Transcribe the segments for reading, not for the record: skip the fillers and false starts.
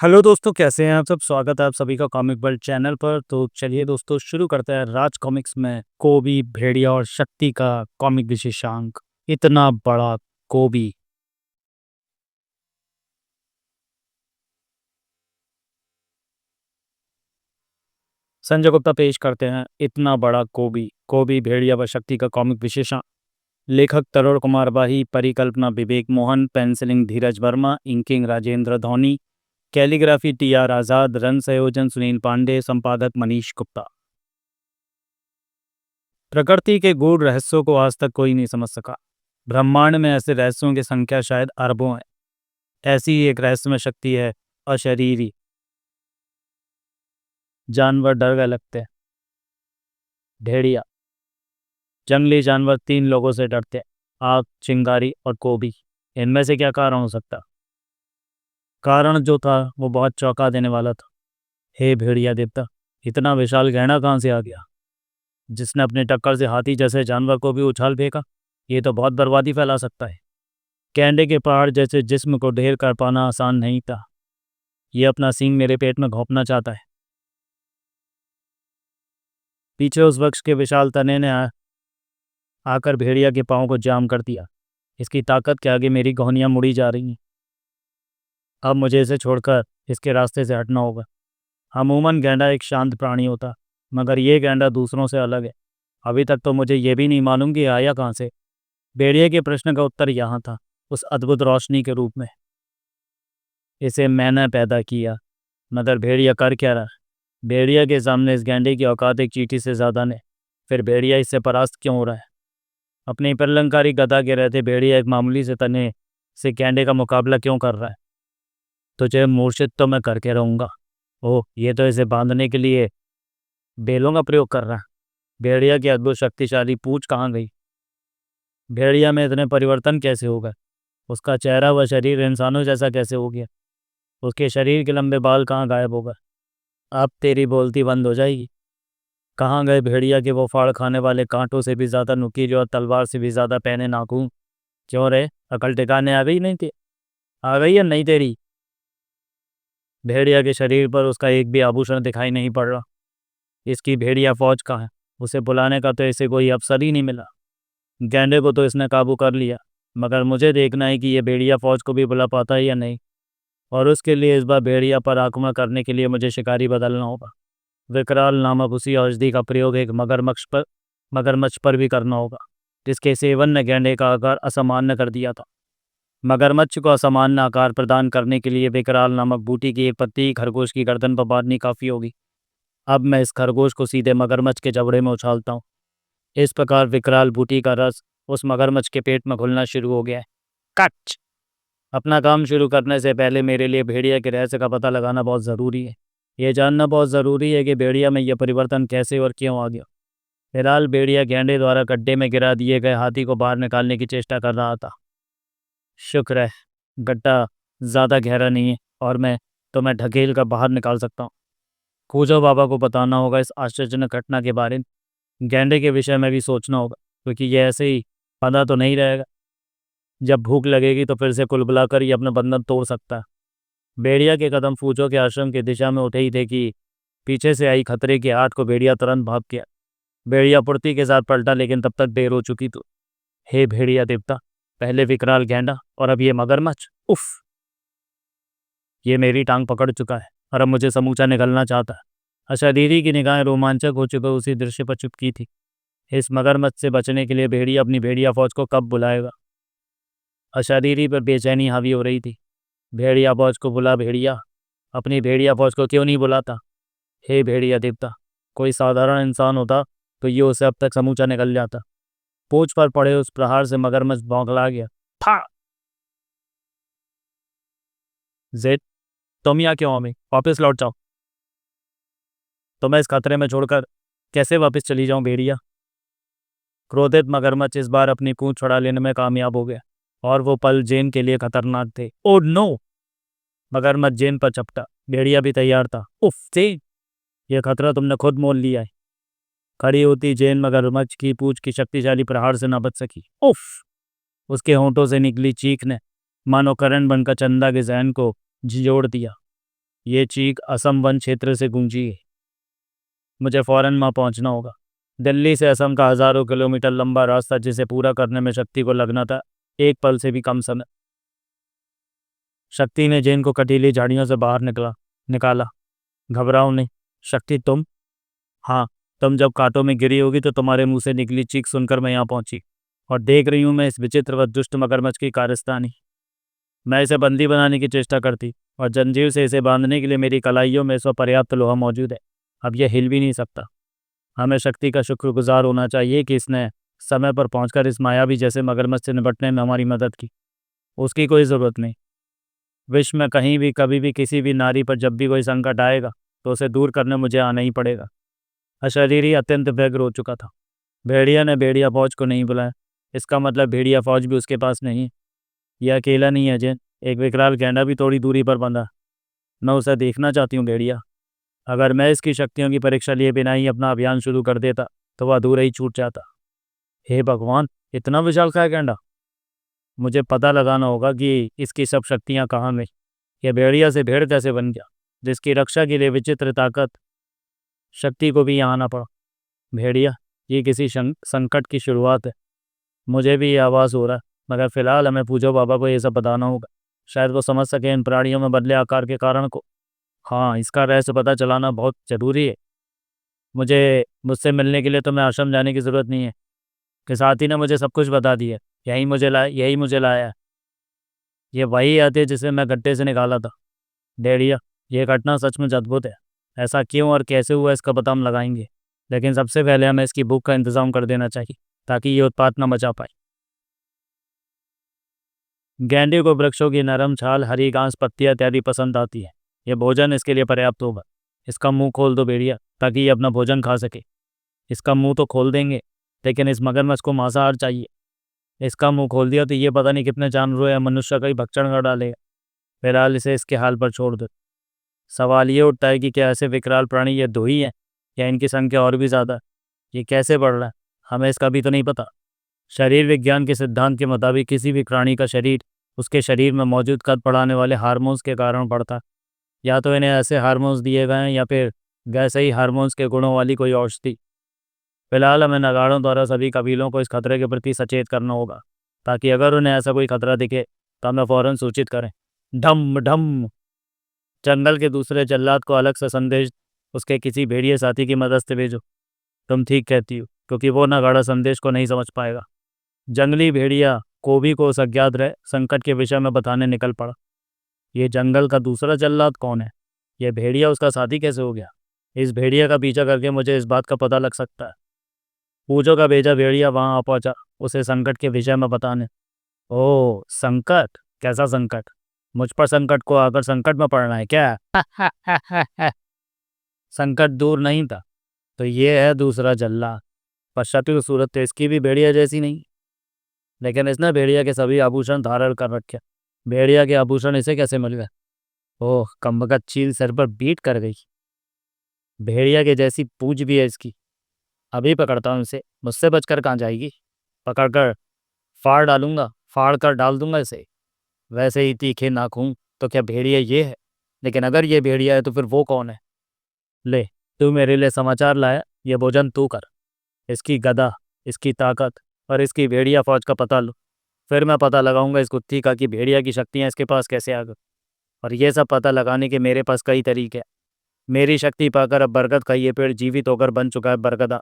Hello दोस्तों, कैसे हैं आप सब? स्वागत है आप सभी का कॉमिक वर्ल्ड चैनल पर। तो चलिए दोस्तों, शुरू करते हैं राज कॉमिक्स में कोबी, भेड़िया और शक्ति का कॉमिक विशेषांक। इतना बड़ा कोबी। संजय गुप्ता पेश करते हैं इतना बड़ा कोबी, कोबी भेड़िया व शक्ति का कॉमिक विशेषांक। लेखक तरुण कुमार बाही, परिकल्पना Vivek Mohan, pencilling Dheeraj Verma, inking Rajendra Dhoni, calligraphy T R Azad, रन संयोजन सुनील पांडे, संपादक मनीष गुप्ता। प्रकृति के गूढ़ रहस्यों को आज तक कोई नहीं समझ सका। ब्रह्मांड में ऐसे रहस्यों की संख्या शायद अरबों है। ऐसी ही एक रहस्यमय शक्ति है अशरीरी। जानवर डर गए लगते हैं। भेड़िया। जंगली जानवर तीन लोगों से डरते हैं, आग, चिंगारी और कोबी। इनमें से क्या कारण हो सकता? कारण जो था वो बहुत चौंका देने वाला था। हे भेड़िया देवता, इतना विशाल गहना कहाँ से आ गया, जिसने अपने टक्कर से हाथी जैसे जानवर को भी उछाल फेंका? ये तो बहुत बर्बादी फैला सकता है। कैंडे के पहाड़ जैसे जिस्म को ढेर कर पाना आसान नहीं था। ये अपना सींग मेरे पेट में घोंपना चाहता है। पीछे उस वृक्ष के विशाल तने ने आकर भेड़िया के पाँव को जाम कर दिया। इसकी ताकत के आगे मेरी घोनियाँ मुड़ी जा रही हैं। अब मुझे इसे छोड़कर इसके रास्ते से हटना होगा। अमूमन गैंडा एक शांत प्राणी होता, मगर ये गैंडा दूसरों से अलग है। अभी तक तो मुझे ये भी नहीं मालूम कि आया कहाँ से। भेड़िए के प्रश्न का उत्तर यहाँ था, उस अद्भुत रोशनी के रूप में। इसे मैंने पैदा किया, मगर भेड़िया कर क्या रहा? भेड़िया के सामने इस गैंडे की औकात एक चींटी से ज़्यादा ने। फिर भेड़िया इससे परास्त क्यों हो रहा है? अपनी प्रलंकारी गदा के रहते भेड़िया एक मामूली से तने से गैंडे का मुकाबला क्यों कर रहा है? तुझे मूर्छित तो मैं करके रहूँगा। ओह, ये तो इसे बांधने के लिए बेलों का प्रयोग कर रहा है। भेड़िया की अद्भुत शक्तिशाली पूंछ कहाँ गई? भेड़िया में इतने परिवर्तन कैसे हो गए? उसका चेहरा व शरीर इंसानों जैसा कैसे हो गया? उसके शरीर के लंबे बाल कहाँ गायब हो गए? अब तेरी बोलती बंद हो जाएगी। कहाँ गए भेड़िया के वो फाड़ खाने वाले, कांटों से भी ज़्यादा नुकीले और तलवार से भी ज़्यादा पैने नाखून? क्यों रे, अकल ठिकाने आ गई नहीं थी? आ गई या नहीं तेरी? भेड़िया के शरीर पर उसका एक भी आभूषण दिखाई नहीं पड़ रहा। इसकी भेड़िया फौज कहाँ है? उसे बुलाने का तो इसे कोई अवसर ही नहीं मिला। गैंडे को तो इसने काबू कर लिया, मगर मुझे देखना है कि ये भेड़िया फौज को भी बुला पाता है या नहीं। और उसके लिए इस बार भेड़िया पर आक्रमण करने के लिए मुझे शिकारी बदलना होगा। विकराल नामक उसी औषधि का प्रयोग एक मगरमच्छ पर भी करना होगा, जिसके सेवन ने गैंडे का आकार असामान्य कर दिया था। मगरमच्छ को असामान्य आकार प्रदान करने के लिए विकराल नामक बूटी की एक पत्ती खरगोश की गर्दन पर बांधनी काफ़ी होगी। अब मैं इस खरगोश को सीधे मगरमच्छ के जबड़े में उछालता हूँ। इस प्रकार विकराल बूटी का रस उस मगरमच्छ के पेट में घुलना शुरू हो गया है। कच! अपना काम शुरू करने से पहले मेरे लिए भेड़िया के रहस्य का पता लगाना बहुत ज़रूरी है। ये जानना बहुत ज़रूरी है कि भेड़िया में यह परिवर्तन कैसे और क्यों आ गया। फिलहाल भेड़िया गैंडे द्वारा गड्ढे में गिरा दिए गए हाथी को बाहर निकालने की चेष्टा कर रहा था। शुक्र है गड्ढा ज़्यादा गहरा नहीं है और मैं ढकेल कर बाहर निकाल सकता हूँ। कूजो बाबा को बताना होगा इस आश्चर्यजनक घटना के बारे में। गैंडे के विषय में भी सोचना होगा, क्योंकि ये ऐसे ही बंधा तो नहीं रहेगा। जब भूख लगेगी तो फिर से कुलबुलाकर ये अपना बंधन तोड़ सकता है। भेड़िया के कदम फूचों के आश्रम की दिशा में उठे ही थे कि पीछे से आई खतरे की आठ को भेड़िया तुरंत भाग गया। भेड़िया फुर्ती के साथ पलटा, लेकिन तब तक देर हो चुकी। तो हे भेड़िया देवता, पहले विकराल गैंडा और अब ये मगरमच्छ। उफ! ये मेरी टांग पकड़ चुका है और अब मुझे समूचा निकलना चाहता है। अशरीरी की निगाहें रोमांचक हो चुके उसी दृश्य पर चुपकी थी। इस मगरमच्छ से बचने के लिए भेड़िया अपनी भेड़िया फौज को कब बुलाएगा? अशरीरी पर बेचैनी हावी हो रही थी। भेड़िया फौज को बुला भेड़िया। अपनी भेड़िया फौज को क्यों नहीं बुलाता? हे भेड़िया देवता, कोई साधारण इंसान होता तो ये उसे अब तक समूचा निकल जाता। पूंछ पर पड़े उस प्रहार से मगरमच्छ बौखला गया। था! जेड, तुम यहाँ क्यों? हमें वापस लौट जाओ। तो मैं इस खतरे में छोड़कर कैसे वापस चली जाऊं भेड़िया? क्रोधित मगरमच्छ इस बार अपनी पूंछ छुड़ा लेने में कामयाब हो गया, और वो पल जेन के लिए खतरनाक थे। Oh no! मगरमच्छ जेन पर चपटा। भेड़िया भी तैयार था। उफ जेन, यह खतरा तुमने खुद मोल लिया है। खड़ी होती जेन मगरमच्छ की पूंछ की शक्तिशाली प्रहार से न बच सकी। उफ! उसके होंठों से निकली चीख ने मानो करंट बनकर चंदा के जहन को झिंझोड़ दिया। ये चीख असम वन क्षेत्र से गूंजी है। मुझे फौरन वहाँ पहुंचना होगा। दिल्ली से असम का हज़ारों किलोमीटर लंबा रास्ता जिसे पूरा करने में शक्ति को लगना था एक पल से भी कम समय। शक्ति ने जेन को कटीली झाड़ियों से बाहर निकाला। घबराओ नहीं शक्ति, तुम, हाँ, तुम जब कांटों में गिरी होगी तो तुम्हारे मुंह से निकली चीख सुनकर मैं यहाँ पहुंची और देख रही हूँ मैं इस विचित्र व दुष्ट मगरमच्छ की कारस्तानी। मैं इसे बंदी बनाने की चेष्टा करती और जंजीर से इसे बांधने के लिए मेरी कलाइयों में इस वक्त पर्याप्त लोहा मौजूद है। अब यह हिल भी नहीं सकता। हमें शक्ति का शुक्रगुजार होना चाहिए कि इसने समय पर पहुंचकर इस मायावी जैसे मगरमच्छ से निपटने में हमारी मदद की। उसकी कोई ज़रूरत नहीं। विश्व में कहीं भी कभी भी किसी भी नारी पर जब भी कोई संकट आएगा तो उसे दूर करने मुझे आना ही पड़ेगा। अशरीरी अत्यंत व्यग्र हो चुका था। भेड़िया ने भेड़िया फौज को नहीं बुलाया। इसका मतलब भेड़िया फौज भी उसके पास नहीं है। यह अकेला नहीं है जैन, एक विकराल गैंडा भी थोड़ी दूरी पर बंधा। मैं उसे देखना चाहती हूँ भेड़िया। अगर मैं इसकी शक्तियों की परीक्षा लिए बिना ही अपना अभियान शुरू कर देता तो वह अधूरा ही छूट जाता। हे भगवान, इतना विशालकाय गैंडा! मुझे पता लगाना होगा कि इसकी सब शक्तियाँ कहाँ गई। यह भेड़िया से भेड़ कैसे बन गया जिसकी रक्षा के लिए विचित्र ताकत शक्ति को भी यहाँ आना पड़ा। भेड़िया, ये किसी संकट की शुरुआत है। मुझे भी ये आवाज़ हो रहा है, मगर फिलहाल हमें पूजो बाबा को ये सब बताना होगा। शायद वो समझ सके इन प्राणियों में बदले आकार के कारण को। हाँ, इसका रहस्य पता चलाना बहुत ज़रूरी है। मुझसे मिलने के लिए तुम्हें आश्रम जाने की ज़रूरत नहीं है कि साथी ने मुझे सब कुछ बता दिया। यही मुझे लाया है। ये वही आती है जिसे मैं गड्ढे से निकाला था। डेढ़िया, ये घटना सचमुच अद्भुत है। ऐसा क्यों और कैसे हुआ इसका पता हम लगाएंगे, लेकिन सबसे पहले हमें इसकी भूख का इंतज़ाम कर देना चाहिए ताकि ये उत्पात न मचा पाए। गैंडे को वृक्षों की नरम छाल, हरी घास, पत्तियाँ इत्यादि पसंद आती है। यह भोजन इसके लिए पर्याप्त होगा। इसका मुंह खोल दो भेड़िया ताकि ये अपना भोजन खा सके। इसका मुंह तो खोल देंगे, लेकिन इस मगरमच्छ को मांसाहार चाहिए। इसका मुंह खोल दिया तो ये पता नहीं कितने जानवरों या मनुष्य का ही भक्षण कर डालेगा। फिलहाल इसे इसके हाल पर छोड़ दो। सवाल ये उठता है कि क्या ऐसे विकराल प्राणी ये दो ही हैं या इनकी संख्या और भी ज़्यादा है। ये कैसे बढ़ रहा है, हमें इसका भी तो नहीं पता। शरीर विज्ञान के सिद्धांत के मुताबिक किसी भी प्राणी का शरीर उसके शरीर में मौजूद कद बढ़ाने वाले हार्मोन्स के कारण बढ़ता है। या तो इन्हें ऐसे हार्मोन्स दिए गए हैं या फिर वैसे ही हार्मोन्स के गुणों वाली कोई औषधि। फिलहाल हमें नगाड़ों द्वारा सभी कबीलों को इस खतरे के प्रति सचेत करना होगा ताकि अगर उन्हें ऐसा कोई खतरा दिखे तो हमें फौरन सूचित करें। ढम ढम। जंगल के दूसरे जल्लाद को अलग से संदेश उसके किसी भेड़िए साथी की मदद से भेजो। तुम ठीक कहती हो, क्योंकि वो नगाड़ा संदेश को नहीं समझ पाएगा। जंगली भेड़िया कोबी को उस अज्ञात रहे संकट के विषय में बताने निकल पड़ा। ये जंगल का दूसरा जल्लाद कौन है? यह भेड़िया उसका साथी कैसे हो गया? इस भेड़िया का पीछा करके मुझे इस बात का पता लग सकता है। पूजो का भेजा भेड़िया वहां आ पहुंचा उसे संकट के विषय में बताने। ओह, संकट? कैसा संकट? मुझ पर संकट को आकर संकट में पड़ना है क्या? संकट दूर नहीं था तो ये है दूसरा जल्लाद। पर शक्ल सूरत तो इसकी भी भेड़िया जैसी नहीं, लेकिन इसने भेड़िया के सभी आभूषण धारण कर रखे। भेड़िया के आभूषण इसे कैसे मिल गए? ओह, कमबख्त चील सर पर बीट कर गई। भेड़िया के जैसी पूंछ भी है इसकी। अभी पकड़ता हूँ इसे, मुझसे बचकर कहाँ जाएगी। पकड़कर फाड़ कर डाल दूंगा इसे। वैसे ही तीखे नाखून, तो क्या भेड़िया ये है? लेकिन अगर ये भेड़िया है तो फिर वो कौन है? ले, तू मेरे लिए समाचार लाया, ये भोजन तू कर। इसकी गदा, इसकी ताकत और इसकी भेड़िया फौज का पता लो। फिर मैं पता लगाऊंगा इस कुत्ती का कि भेड़िया की शक्तियाँ इसके पास कैसे आ गई। और ये सब पता लगाने के मेरे पास कई तरीके हैं। मेरी शक्ति पाकर अब बरगद का ये पेड़ जीवित होकर बन चुका है बरगदा।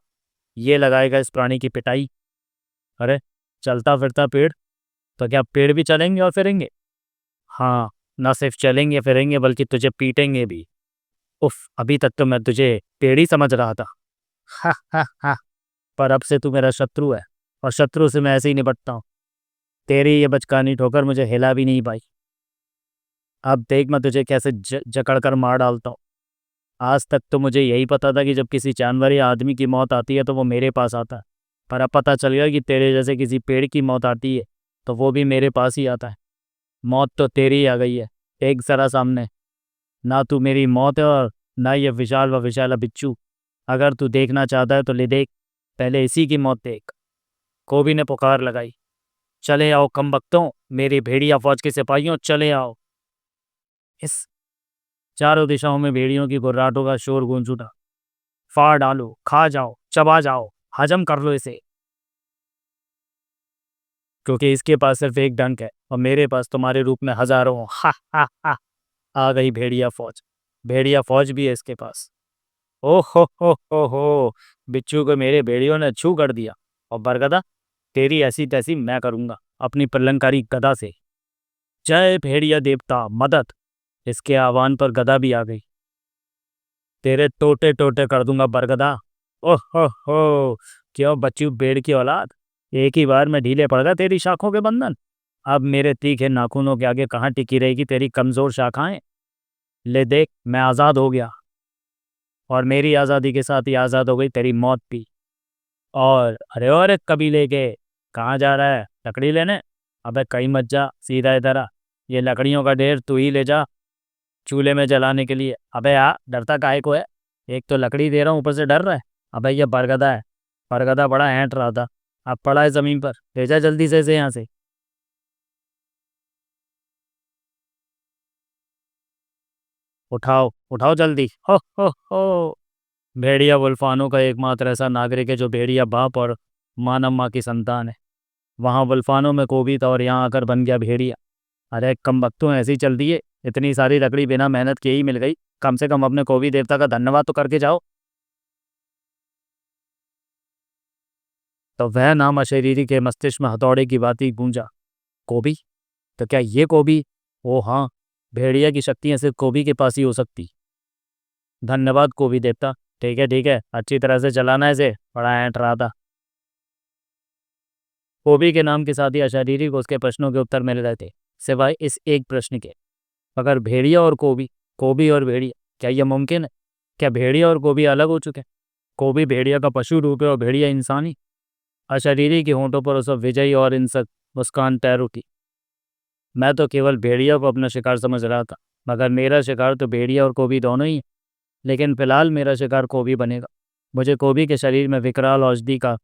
ये लगाएगा इस प्राणी की पिटाई। अरे, चलता फिरता पेड़, तो क्या पेड़ भी चलेंगे और फिरेंगे? हाँ, ना सिर्फ चलेंगे फिरेंगे बल्कि तुझे पीटेंगे भी। उफ, अभी तक तो मैं तुझे पेड़ ही समझ रहा था। हा हा हा। पर अब से तू मेरा शत्रु है और शत्रु से मैं ऐसे ही निपटता हूँ। तेरी ये बचकानी ठोकर मुझे हिला भी नहीं पाई। अब देख मैं तुझे कैसे जकड़ कर मार डालता हूँ। आज तक तो मुझे यही पता था कि जब किसी जानवर या आदमी की मौत आती है तो वो मेरे पास आता है, पर अब पता चल गया कि तेरे जैसे किसी पेड़ की मौत आती है तो वो भी मेरे पास ही आता है। मौत तो तेरी ही आ गई है, एक जरा सामने। ना तू मेरी मौत है और ना ये विशाल व विशाला बिच्छू। अगर तू देखना चाहता है तो ले देख, पहले इसी की मौत देख। कोबी ने पुकार लगाई। चले आओ कमबख्तों, मेरी भेड़िया फौज के सिपाहियों, चले आओ। इस चारों दिशाओं में भेड़ियों की गुर्राटों का शोर गूंज उठा। फाड़ डालो, खा जाओ, चबा जाओ, हजम कर लो इसे, क्योंकि इसके पास सिर्फ एक डंक है और मेरे पास तुम्हारे रूप में हजारों। हा हा हा। आ गई भेड़िया फौज। भेड़िया फौज भी है इसके पास। ओ हो, बिच्छू को मेरे भेड़ियों ने छू कर दिया। और बरगदा, तेरी ऐसी तैसी मैं करूंगा अपनी प्रलंकारी गदा से। जय भेड़िया देवता मदद। इसके आह्वान पर गदा भी आ गई। तेरे टोटे टोटे कर दूंगा बरगदा। ओह हो, क्यों बच्चू भेड़ की औलाद, एक ही बार में ढीले पड़ गए तेरी शाखों के बंधन। अब मेरे तीखे नाखूनों के आगे कहाँ टिकी रहेगी तेरी कमजोर शाखाएं। ले देख, मैं आजाद हो गया और मेरी आजादी के साथ ही आजाद हो गई तेरी मौत भी। और अरे और एक कबीले के, कहाँ जा रहा है लकड़ी लेने? अबे कहीं मत जा, सीधा इधर आ। ये लकड़ियों का ढेर तू ही ले जा चूल्हे में जलाने के लिए। अबे आ, डरता काहे को है? एक तो लकड़ी दे रहा हूँ, ऊपर से डर रहा है। अबे ये बरगदा है। बरगदा बड़ा ऐंठ रहा था, अब पड़ा है जमीन पर। ले जा जल्दी से इसे यहाँ से। उठाओ उठाओ जल्दी। हो। भेड़िया वुल्फानों का एकमात्र ऐसा नागरिक है जो भेड़िया बाप और मानव माँ की संतान है। वहाँ वुल्फानों में कोबी था और यहाँ आकर बन गया भेड़िया। अरे कम वक्तों ऐसी चल दी है, इतनी सारी लकड़ी बिना मेहनत के ही मिल गई। कम से कम अपने कोबी देवता का धन्यवाद तो करके जाओ। तो वह नाम अशरीरी के मस्तिष्क में हथौड़े की बाती गूंजा। कोबी? तो क्या ये कोबी? ओ हाँ, भेड़िया की शक्तियाँ सिर्फ कोबी के पास ही हो सकती। धन्यवाद कोबी देवता। ठीक है, अच्छी तरह से चलाना है इसे, बड़ा ऐंठ रहा था। कोबी के नाम के साथ ही अशरीरी को उसके प्रश्नों के उत्तर मिल रहे थे, सिवाय इस एक प्रश्न के, अगर भेड़िया और कोबी, कोबी और भेड़िया, क्या यह मुमकिन है? क्या भेड़िया और कोबी अलग हो चुके हैं? कोबी भेड़िया का पशु रूप है और भेड़िया इंसानी। अशरीरी के होंठों पर उस वक्त विजयी और इंसक मुस्कान तैर उठी। मैं तो केवल भेड़िया को अपना शिकार समझ रहा था, मगर मेरा शिकार तो भेड़िया और कोबी दोनों ही है। लेकिन फिलहाल मेरा शिकार कोबी बनेगा। मुझे कोबी के शरीर में विकराल औषधि का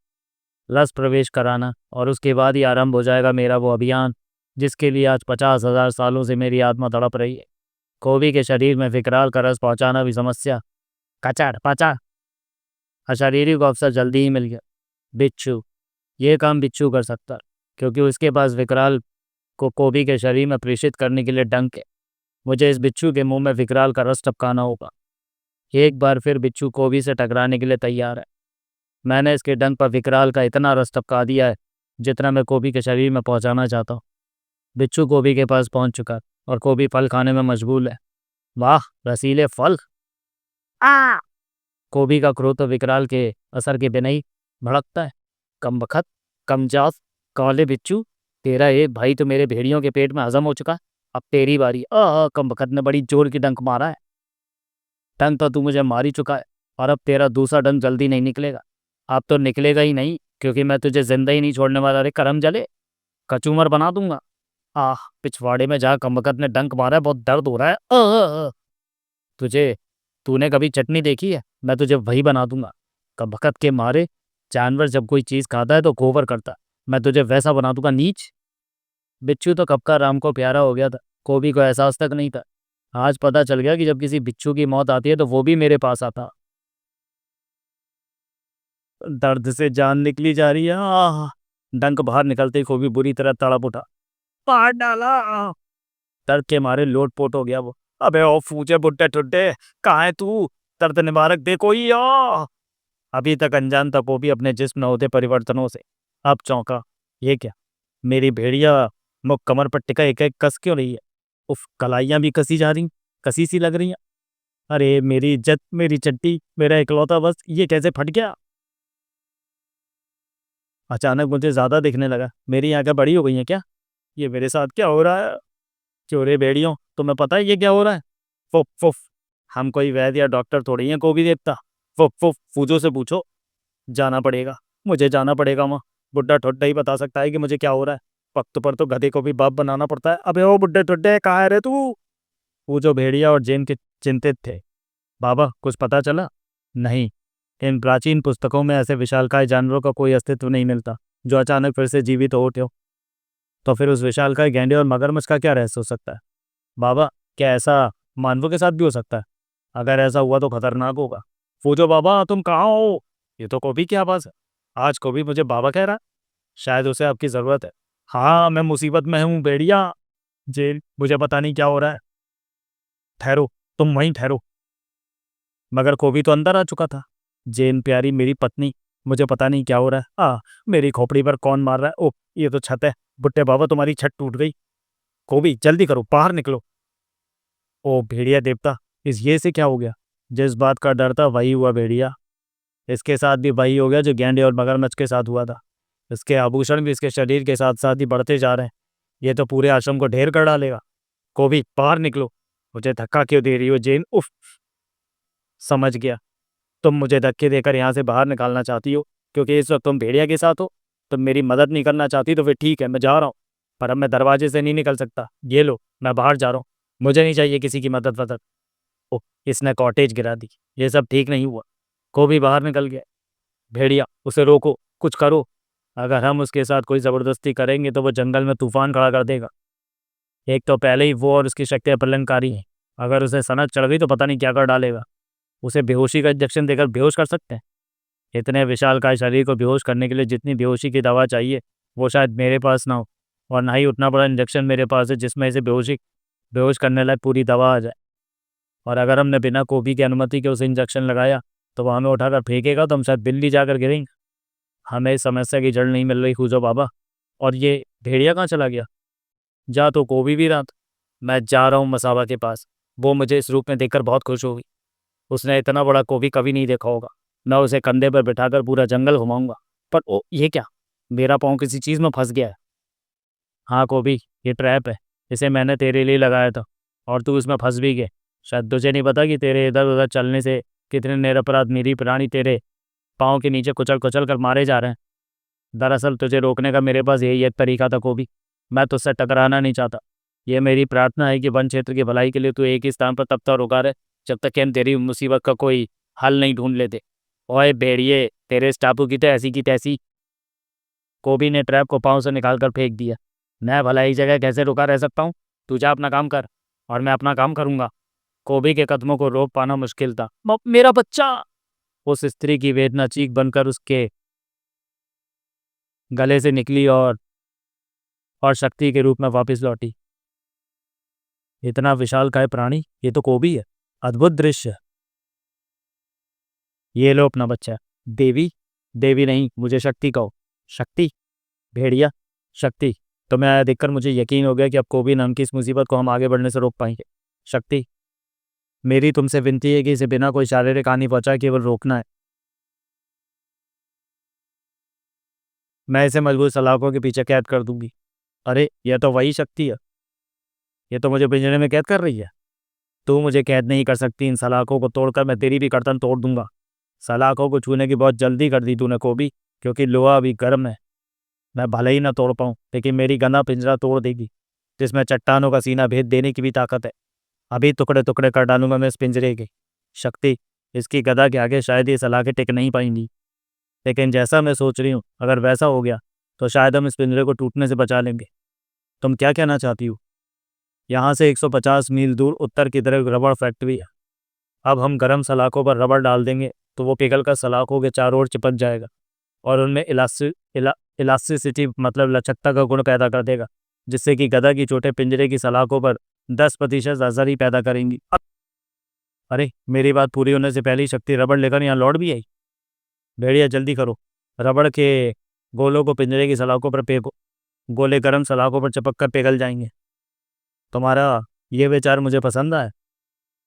रस प्रवेश कराना, और उसके बाद ही आरंभ हो जाएगा मेरा वो अभियान जिसके लिए आज 50,000 सालों से मेरी आत्मा तड़प रही है। कोबी के शरीर में विकराल का रस पहुंचाना भी समस्या। कचाड़ पचाड़। अशरीरी को अवसर जल्दी ही मिल गया। बिच्छू, ये काम बिच्छू कर सकता है, क्योंकि उसके पास विकराल को कोबी के शरीर में प्रेषित करने के लिए डंक है। मुझे इस बिच्छू के मुंह में विकराल का रस टपकाना होगा। एक बार फिर बिच्छू कोबी से टकराने के लिए तैयार है। मैंने इसके डंक पर विकराल का इतना रस टपका दिया है जितना मैं कोबी के शरीर में पहुंचाना चाहता हूँ। बिच्छू कोबी के पास पहुंच चुका है और कोबी फल खाने में मशगूल है। वाह, रसीले फल। आ कोबी का क्रोध तो विकराल के असर के बिना ही भड़कता है। कम बखत, कम जात, काले बिच्छू, तेरा एक भाई तो मेरे भेड़ियों के पेट में हजम हो चुका है। अब तेरी बारी। कम बखत ने बड़ी जोर की डंक मारा है। डंक तो तू मुझे मार ही चुका है और अब तेरा दूसरा डंक जल्दी नहीं निकलेगा। अब तो निकलेगा ही नहीं, क्योंकि मैं तुझे जिंदा ही नहीं छोड़ने वाला। रे करम जले, कचूमर बना दूंगा। पिछवाड़े में जहाँ कमबख्त ने डंक मारा है बहुत दर्द हो रहा है। तुझे तूने कभी चटनी देखी है? मैं तुझे वही बना दूंगा। कमबख्त के मारे जानवर जब कोई चीज खाता है तो गोबर करता है, मैं तुझे वैसा बना दूंगा नीच। बिच्छू तो कब का राम को प्यारा हो गया था, कोबी को एहसास तक नहीं था। आज पता चल गया कि जब किसी बिच्छू की मौत आती है तो वो भी मेरे पास आता। दर्द से जान निकली जा रही है। डंक बाहर निकलते ही कोबी बुरी तरह तड़प उठा। मार डाला। दर्द के मारे लोटपोट हो गया वो। अबे ओ फूचे बुड्ढे ठुड्डे, कहाँ है तू? दर्द निवारक दे कोई। अभी तक अनजान था वो भी अपने जिस्म में होते परिवर्तनों से। अब चौंका। ये क्या, मेरी भेड़िया मुख कमर पर टिका एक एक कस क्यों रही है? उफ, कलाइयां भी कसी जा रही, कसी सी लग रही हैं। अरे मेरी इज्जत, मेरी चड्डी, मेरा इकलौता बस, ये कैसे फट गया? अचानक मुझे ज्यादा दिखने लगा। मेरी आंखें बड़ी हो गई हैं क्या? ये मेरे साथ क्या हो रहा है? चोरे भेड़ियों, तुम्हें पता है ये क्या हो रहा है? फुफ फुफ। हम कोई वैद्य या डॉक्टर थोड़ी हैं कोबी देवता। फुफ फुफ, फूजो से पूछो। जाना पड़ेगा, मुझे जाना पड़ेगा वहाँ। बुड्ढा ठुड्डा ही बता सकता है कि मुझे क्या हो रहा है। वक्त पर तो गधे को भी बाप बनाना पड़ता है। अबे ओ बुड्ढे ठुड्डे, कहाँ है रे तू? वो जो भेड़िया और जेन के चिंतित थे। बाबा, कुछ पता चला? नहीं, इन प्राचीन पुस्तकों में ऐसे विशालकाय जानवरों का कोई अस्तित्व नहीं मिलता जो अचानक फिर से जीवित हो उठे हो। तो फिर उस विशालकाय गैंडे और मगरमच्छ का क्या रहस्य हो सकता है? बाबा, क्या ऐसा मानवों के साथ भी हो सकता है। अगर ऐसा हुआ तो खतरनाक होगा। फूजो बाबा तुम कहाँ हो? ये तो कॉबी की आवाज़ है। आज कॉबी मुझे बाबा कह रहा है। शायद उसे आपकी ज़रूरत है। हाँ मैं मुसीबत में हूँ भेड़िया। जेल मुझे पता नहीं क्या हो रहा है। ठहरो, तुम वहीं ठहरो। मगर कॉबी तो अंदर आ चुका था। जेन प्यारी मेरी पत्नी, मुझे पता नहीं क्या हो रहा है। मेरी खोपड़ी पर कौन मार रहा है? ओह ये तो छत है। बुट्टे बाबा तुम्हारी छत टूट गई। कॉबी जल्दी करो, बाहर निकलो। ओ भेड़िया देवता, इस ये से क्या हो गया? जिस बात का डर था वही हुआ भेड़िया। इसके साथ भी वही हो गया जो गैंडे और मगरमच्छ के साथ हुआ था। इसके आभूषण भी इसके शरीर के साथ साथ ही बढ़ते जा रहे हैं। ये तो पूरे आश्रम को ढेर कर डालेगा। कॉबी बाहर निकलो। मुझे धक्का क्यों दे रही हो जेन? उफ। समझ गया, तुम मुझे धक्के देकर यहाँ से बाहर निकालना चाहती हो क्योंकि इस वक्त तुम भेड़िया के साथ हो। तुम मेरी मदद नहीं करना चाहती तो फिर ठीक है, मैं जा रहा हूँ। पर अब मैं दरवाजे से नहीं निकल सकता। ये लो, मैं बाहर जा रहा हूँ। मुझे नहीं चाहिए किसी की मदद वदद। ओह, इसने कॉटेज गिरा दी। ये सब ठीक नहीं हुआ। को भी बाहर निकल गया। भेड़िया उसे रोको, कुछ करो। अगर हम उसके साथ कोई ज़बरदस्ती करेंगे तो वो जंगल में तूफान खड़ा कर देगा। एक तो पहले ही वो और उसकी शक्तियाँ प्रलयंकारी हैं। अगर उसे सनक चढ़ गई तो पता नहीं क्या कर डालेगा। उसे बेहोशी का इंजेक्शन देकर बेहोश कर सकते हैं। इतने विशालकाय शरीर को बेहोश करने के लिए जितनी बेहोशी की दवा चाहिए वो शायद मेरे पास ना हो, और ना ही उतना बड़ा इंजेक्शन मेरे पास है जिसमें इसे बेहोश करने लायक पूरी दवा आ जाए। और अगर हमने बिना कॉपी की अनुमति के उसे इंजेक्शन लगाया तो वह हमें उठाकर फेंकेगा तो हम शायद बिल्ली जाकर गिरेंगे। हमें इस समस्या की जड़ नहीं मिल रही खूजो बाबा। और ये भेड़िया कहाँ चला गया? जा तो कोबी भी रात। मैं जा रहा हूँ मसाबा के पास। वो मुझे इस रूप में देखकर बहुत खुश होगी। उसने इतना बड़ा कोबी कभी नहीं देखा होगा। मैं उसे कंधे पर बिठाकर पूरा जंगल घुमाऊंगा। पर ओ ये क्या? मेरा पाँव किसी चीज़ में फंस गया है। हाँ कोबी, ये ट्रैप है। इसे मैंने तेरे लिए लगाया था और तू इसमें फंस भी गया। शायद तुझे नहीं पता कि तेरे इधर उधर चलने से कितने निरपराध निरीह प्राणी तेरे पाँव के नीचे कुचल कुचल कर मारे जा रहे हैं। दरअसल तुझे रोकने का मेरे पास यही एक तरीका था कोबी। मैं तुझसे टकराना नहीं चाहता। ये मेरी प्रार्थना है कि वन क्षेत्र की भलाई के लिए तू एक ही स्थान पर तब तक रुका रहे जब तक कि हम तेरी मुसीबत का कोई हल नहीं ढूंढ लेते। ओए भेड़िए, तेरे इस टापू की तो ऐसी की तैसी। कोबी ने ट्रैप को पाँव से निकाल कर फेंक दिया। मैं भला एक जगह कैसे रुका रह सकता हूँ? तू जा अपना काम कर और मैं अपना काम करूंगा। कोबी के कदमों को रोक पाना मुश्किल था। मेरा बच्चा! उस स्त्री की वेदना चीख बनकर उसके गले से निकली और शक्ति के रूप में वापस लौटी। इतना विशालकाय प्राणी, ये तो कोबी है। अद्भुत दृश्य। ये लो अपना बच्चा। देवी? देवी नहीं, मुझे शक्ति कहो। शक्ति? भेड़िया, शक्ति। तुम्हें आया देखकर मुझे यकीन हो गया कि अब कोबी नाम की इस मुसीबत को हम आगे बढ़ने से रोक पाएंगे। शक्ति, मेरी तुमसे विनती है कि इसे बिना कोई शारीरिक हानि पहुंचाए केवल रोकना है। मैं इसे मजबूत सलाखों के पीछे कैद कर दूंगी। अरे यह तो वही शक्ति है। ये तो मुझे पिंजरे में कैद कर रही है। तू मुझे कैद नहीं कर सकती। इन सलाखों को तोड़कर मैं तेरी भी गर्दन तोड़ दूंगा। सलाखों को छूने की बहुत जल्दी कर दी तूने कोबी, क्योंकि लोहा अभी गर्म है। मैं भले ही ना तोड़ पाऊँ लेकिन मेरी गना पिंजरा तोड़ देगी, जिसमें चट्टानों का सीना भेद देने की भी ताकत है। अभी टुकड़े टुकड़े कर डालूंगा मैं इस पिंजरे के। शक्ति, इसकी गदा के आगे शायद ये सलाखें टिक नहीं पाएंगी। लेकिन जैसा मैं सोच रही हूँ अगर वैसा हो गया तो शायद हम इस पिंजरे को टूटने से बचा लेंगे। तुम क्या कहना चाहती हो? यहाँ से 150 मील दूर उत्तर की तरफ रबड़ फैक्ट्री है। अब हम गर्म सलाखों पर रबड़ डाल देंगे तो वो पिघल कर सलाखों के चारों ओर चिपक जाएगा और उनमें इलास्टिसिटी मतलब लचकता का गुण पैदा कर देगा, जिससे कि गधा की चोटें पिंजरे की सलाखों पर 10% असर ही पैदा करेंगी। अरे मेरी बात पूरी होने से पहले ही शक्ति रबड़ लेकर यहाँ लौट भी आई। भेड़िया जल्दी करो, रबड़ के गोलों को पिंजरे की सलाखों पर फेंको। गोले गर्म सलाखों पर चिपक कर पिघल जाएंगे। तुम्हारा ये विचार मुझे पसंद आया।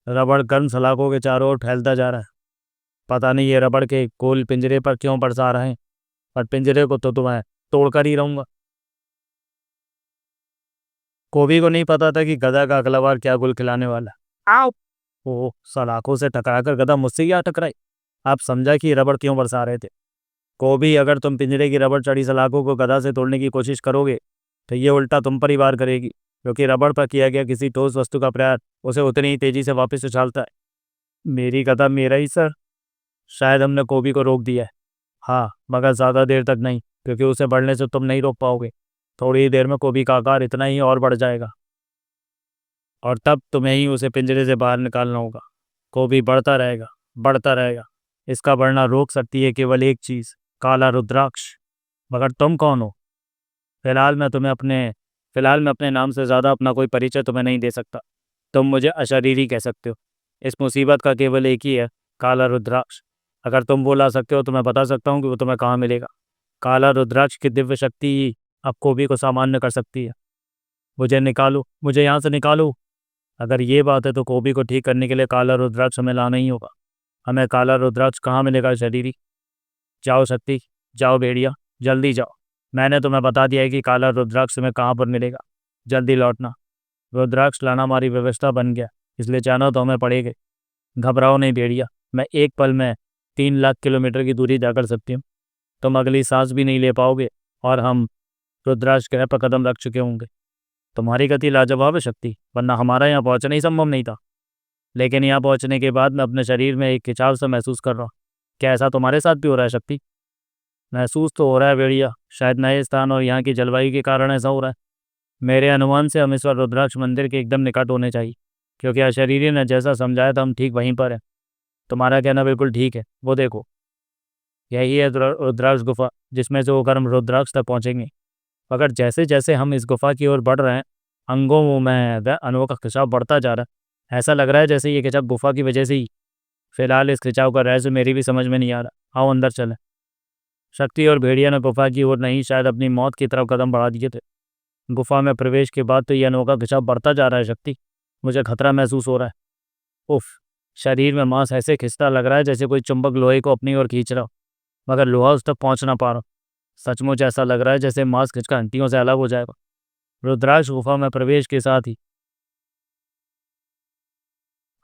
रबड़ गर्म सलाखों के चारों ओर फैलता जा रहा है। पता नहीं ये रबड़ के गोल पिंजरे पर क्यों बरसा रहे हैं, पर पिंजरे को तो मैं तोड़कर ही रहूंगा। कोबी को नहीं पता था कि गधा का अगला बार क्या गुल खिलाने वाला। आओ! ओह, सलाखों से टकराकर गधा मुझसे क्या टकराई। आप समझा कि रबड़ क्यों बरसा रहे थे। कोबी, अगर तुम पिंजरे की रबड़ चढ़ी सलाखों को गधा से तोड़ने की कोशिश करोगे तो ये उल्टा तुम पर ही वार करेगी, क्योंकि रबड़ पर किया गया किसी ठोस वस्तु का प्रहार उसे उतनी ही तेजी से वापस उछालता है। मेरी गधा मेरा ही सर। शायद हमने कोबी को रोक दिया है। हाँ, मगर ज़्यादा देर तक नहीं, क्योंकि उसे बढ़ने से तुम नहीं रोक पाओगे। थोड़ी ही देर में कोबी का आकार इतना ही और बढ़ जाएगा। और तब तुम्हें ही उसे पिंजरे से बाहर निकालना होगा। कोबी बढ़ता रहेगा, बढ़ता रहेगा। इसका बढ़ना रोक सकती है केवल एक चीज़, काला रुद्राक्ष। मगर तुम कौन हो? फिलहाल मैं तुम्हें अपने फिलहाल मैं अपने नाम से ज़्यादा अपना कोई परिचय तुम्हें नहीं दे सकता। तुम मुझे अशरीरी कह सकते हो। इस मुसीबत का केवल एक ही है, काला रुद्राक्ष। अगर तुम वो ला सकते हो तो मैं बता सकता हूँ कि वो तुम्हें कहाँ मिलेगा। काला रुद्राक्ष की दिव्य शक्ति अब कोबी को सामान्य कर सकती है। मुझे निकालो, मुझे यहाँ से निकालो। अगर ये बात है तो कोबी को ठीक करने के लिए काला रुद्राक्ष हमें लाना ही होगा। हमें काला रुद्राक्ष कहाँ मिलेगा शरीरी? जाओ शक्ति, जाओ भेड़िया, जल्दी जाओ। मैंने तुम्हें बता दिया है कि काला रुद्राक्ष तुम्हें कहाँ पर मिलेगा। जल्दी लौटना। रुद्राक्ष लाना हमारी व्यवस्था बन गया, इसलिए जाना तो हमें पड़ेगा। घबराओ नहीं भेड़िया, मैं एक पल में 3 लाख किलोमीटर की दूरी तय कर सकती हूँ। तुम अगली सांस भी नहीं ले पाओगे और हम रुद्राक्ष ग्रह पर कदम रख चुके होंगे। तुम्हारी गति लाजवाब है शक्ति, वरना हमारा यहाँ पहुँचना ही संभव नहीं था। लेकिन यहाँ पहुँचने के बाद मैं अपने शरीर में एक खिंचाव सा महसूस कर रहा हूँ। क्या ऐसा तुम्हारे साथ भी हो रहा है शक्ति? महसूस तो हो रहा है भेड़िया, शायद नए स्थान और यहाँ की जलवायु के कारण ऐसा हो रहा है। मेरे अनुमान से हम इस बार रुद्राक्ष मंदिर के एकदम निकट होने चाहिए, क्योंकि अशरीरी ने जैसा समझाया था हम ठीक वहीं पर हैं। तुम्हारा कहना बिल्कुल ठीक है, वो देखो, यही है रुद्राक्ष गुफा जिसमें से होकर हम रुद्राक्ष तक पहुँचेंगे। मगर जैसे जैसे हम इस गुफा की ओर बढ़ रहे हैं, अंगों में वह अनोखा खिंचाव बढ़ता जा रहा है। ऐसा लग रहा है जैसे ये खिंचाव गुफा की वजह से ही। फिलहाल इस खिंचाव का रहस्य मेरी भी समझ में नहीं आ रहा। आओ अंदर चलें। शक्ति और भेड़िया ने गुफा की ओर नहीं, शायद अपनी मौत की तरफ कदम बढ़ा दिए थे। गुफा में प्रवेश के बाद तो यह अनोखा खिंचाव बढ़ता जा रहा है शक्ति। मुझे खतरा महसूस हो रहा है। उफ, शरीर में मांस ऐसे खिंचता लग रहा है जैसे कोई चुंबक लोहे को अपनी ओर खींच रहा हो, मगर लोहा उस तक पहुंच ना पा रहा। सचमुच ऐसा लग रहा है जैसे मांस खिंचकर हड्डियों से अलग हो जाएगा। रुद्राक्ष गुफा में प्रवेश के साथ ही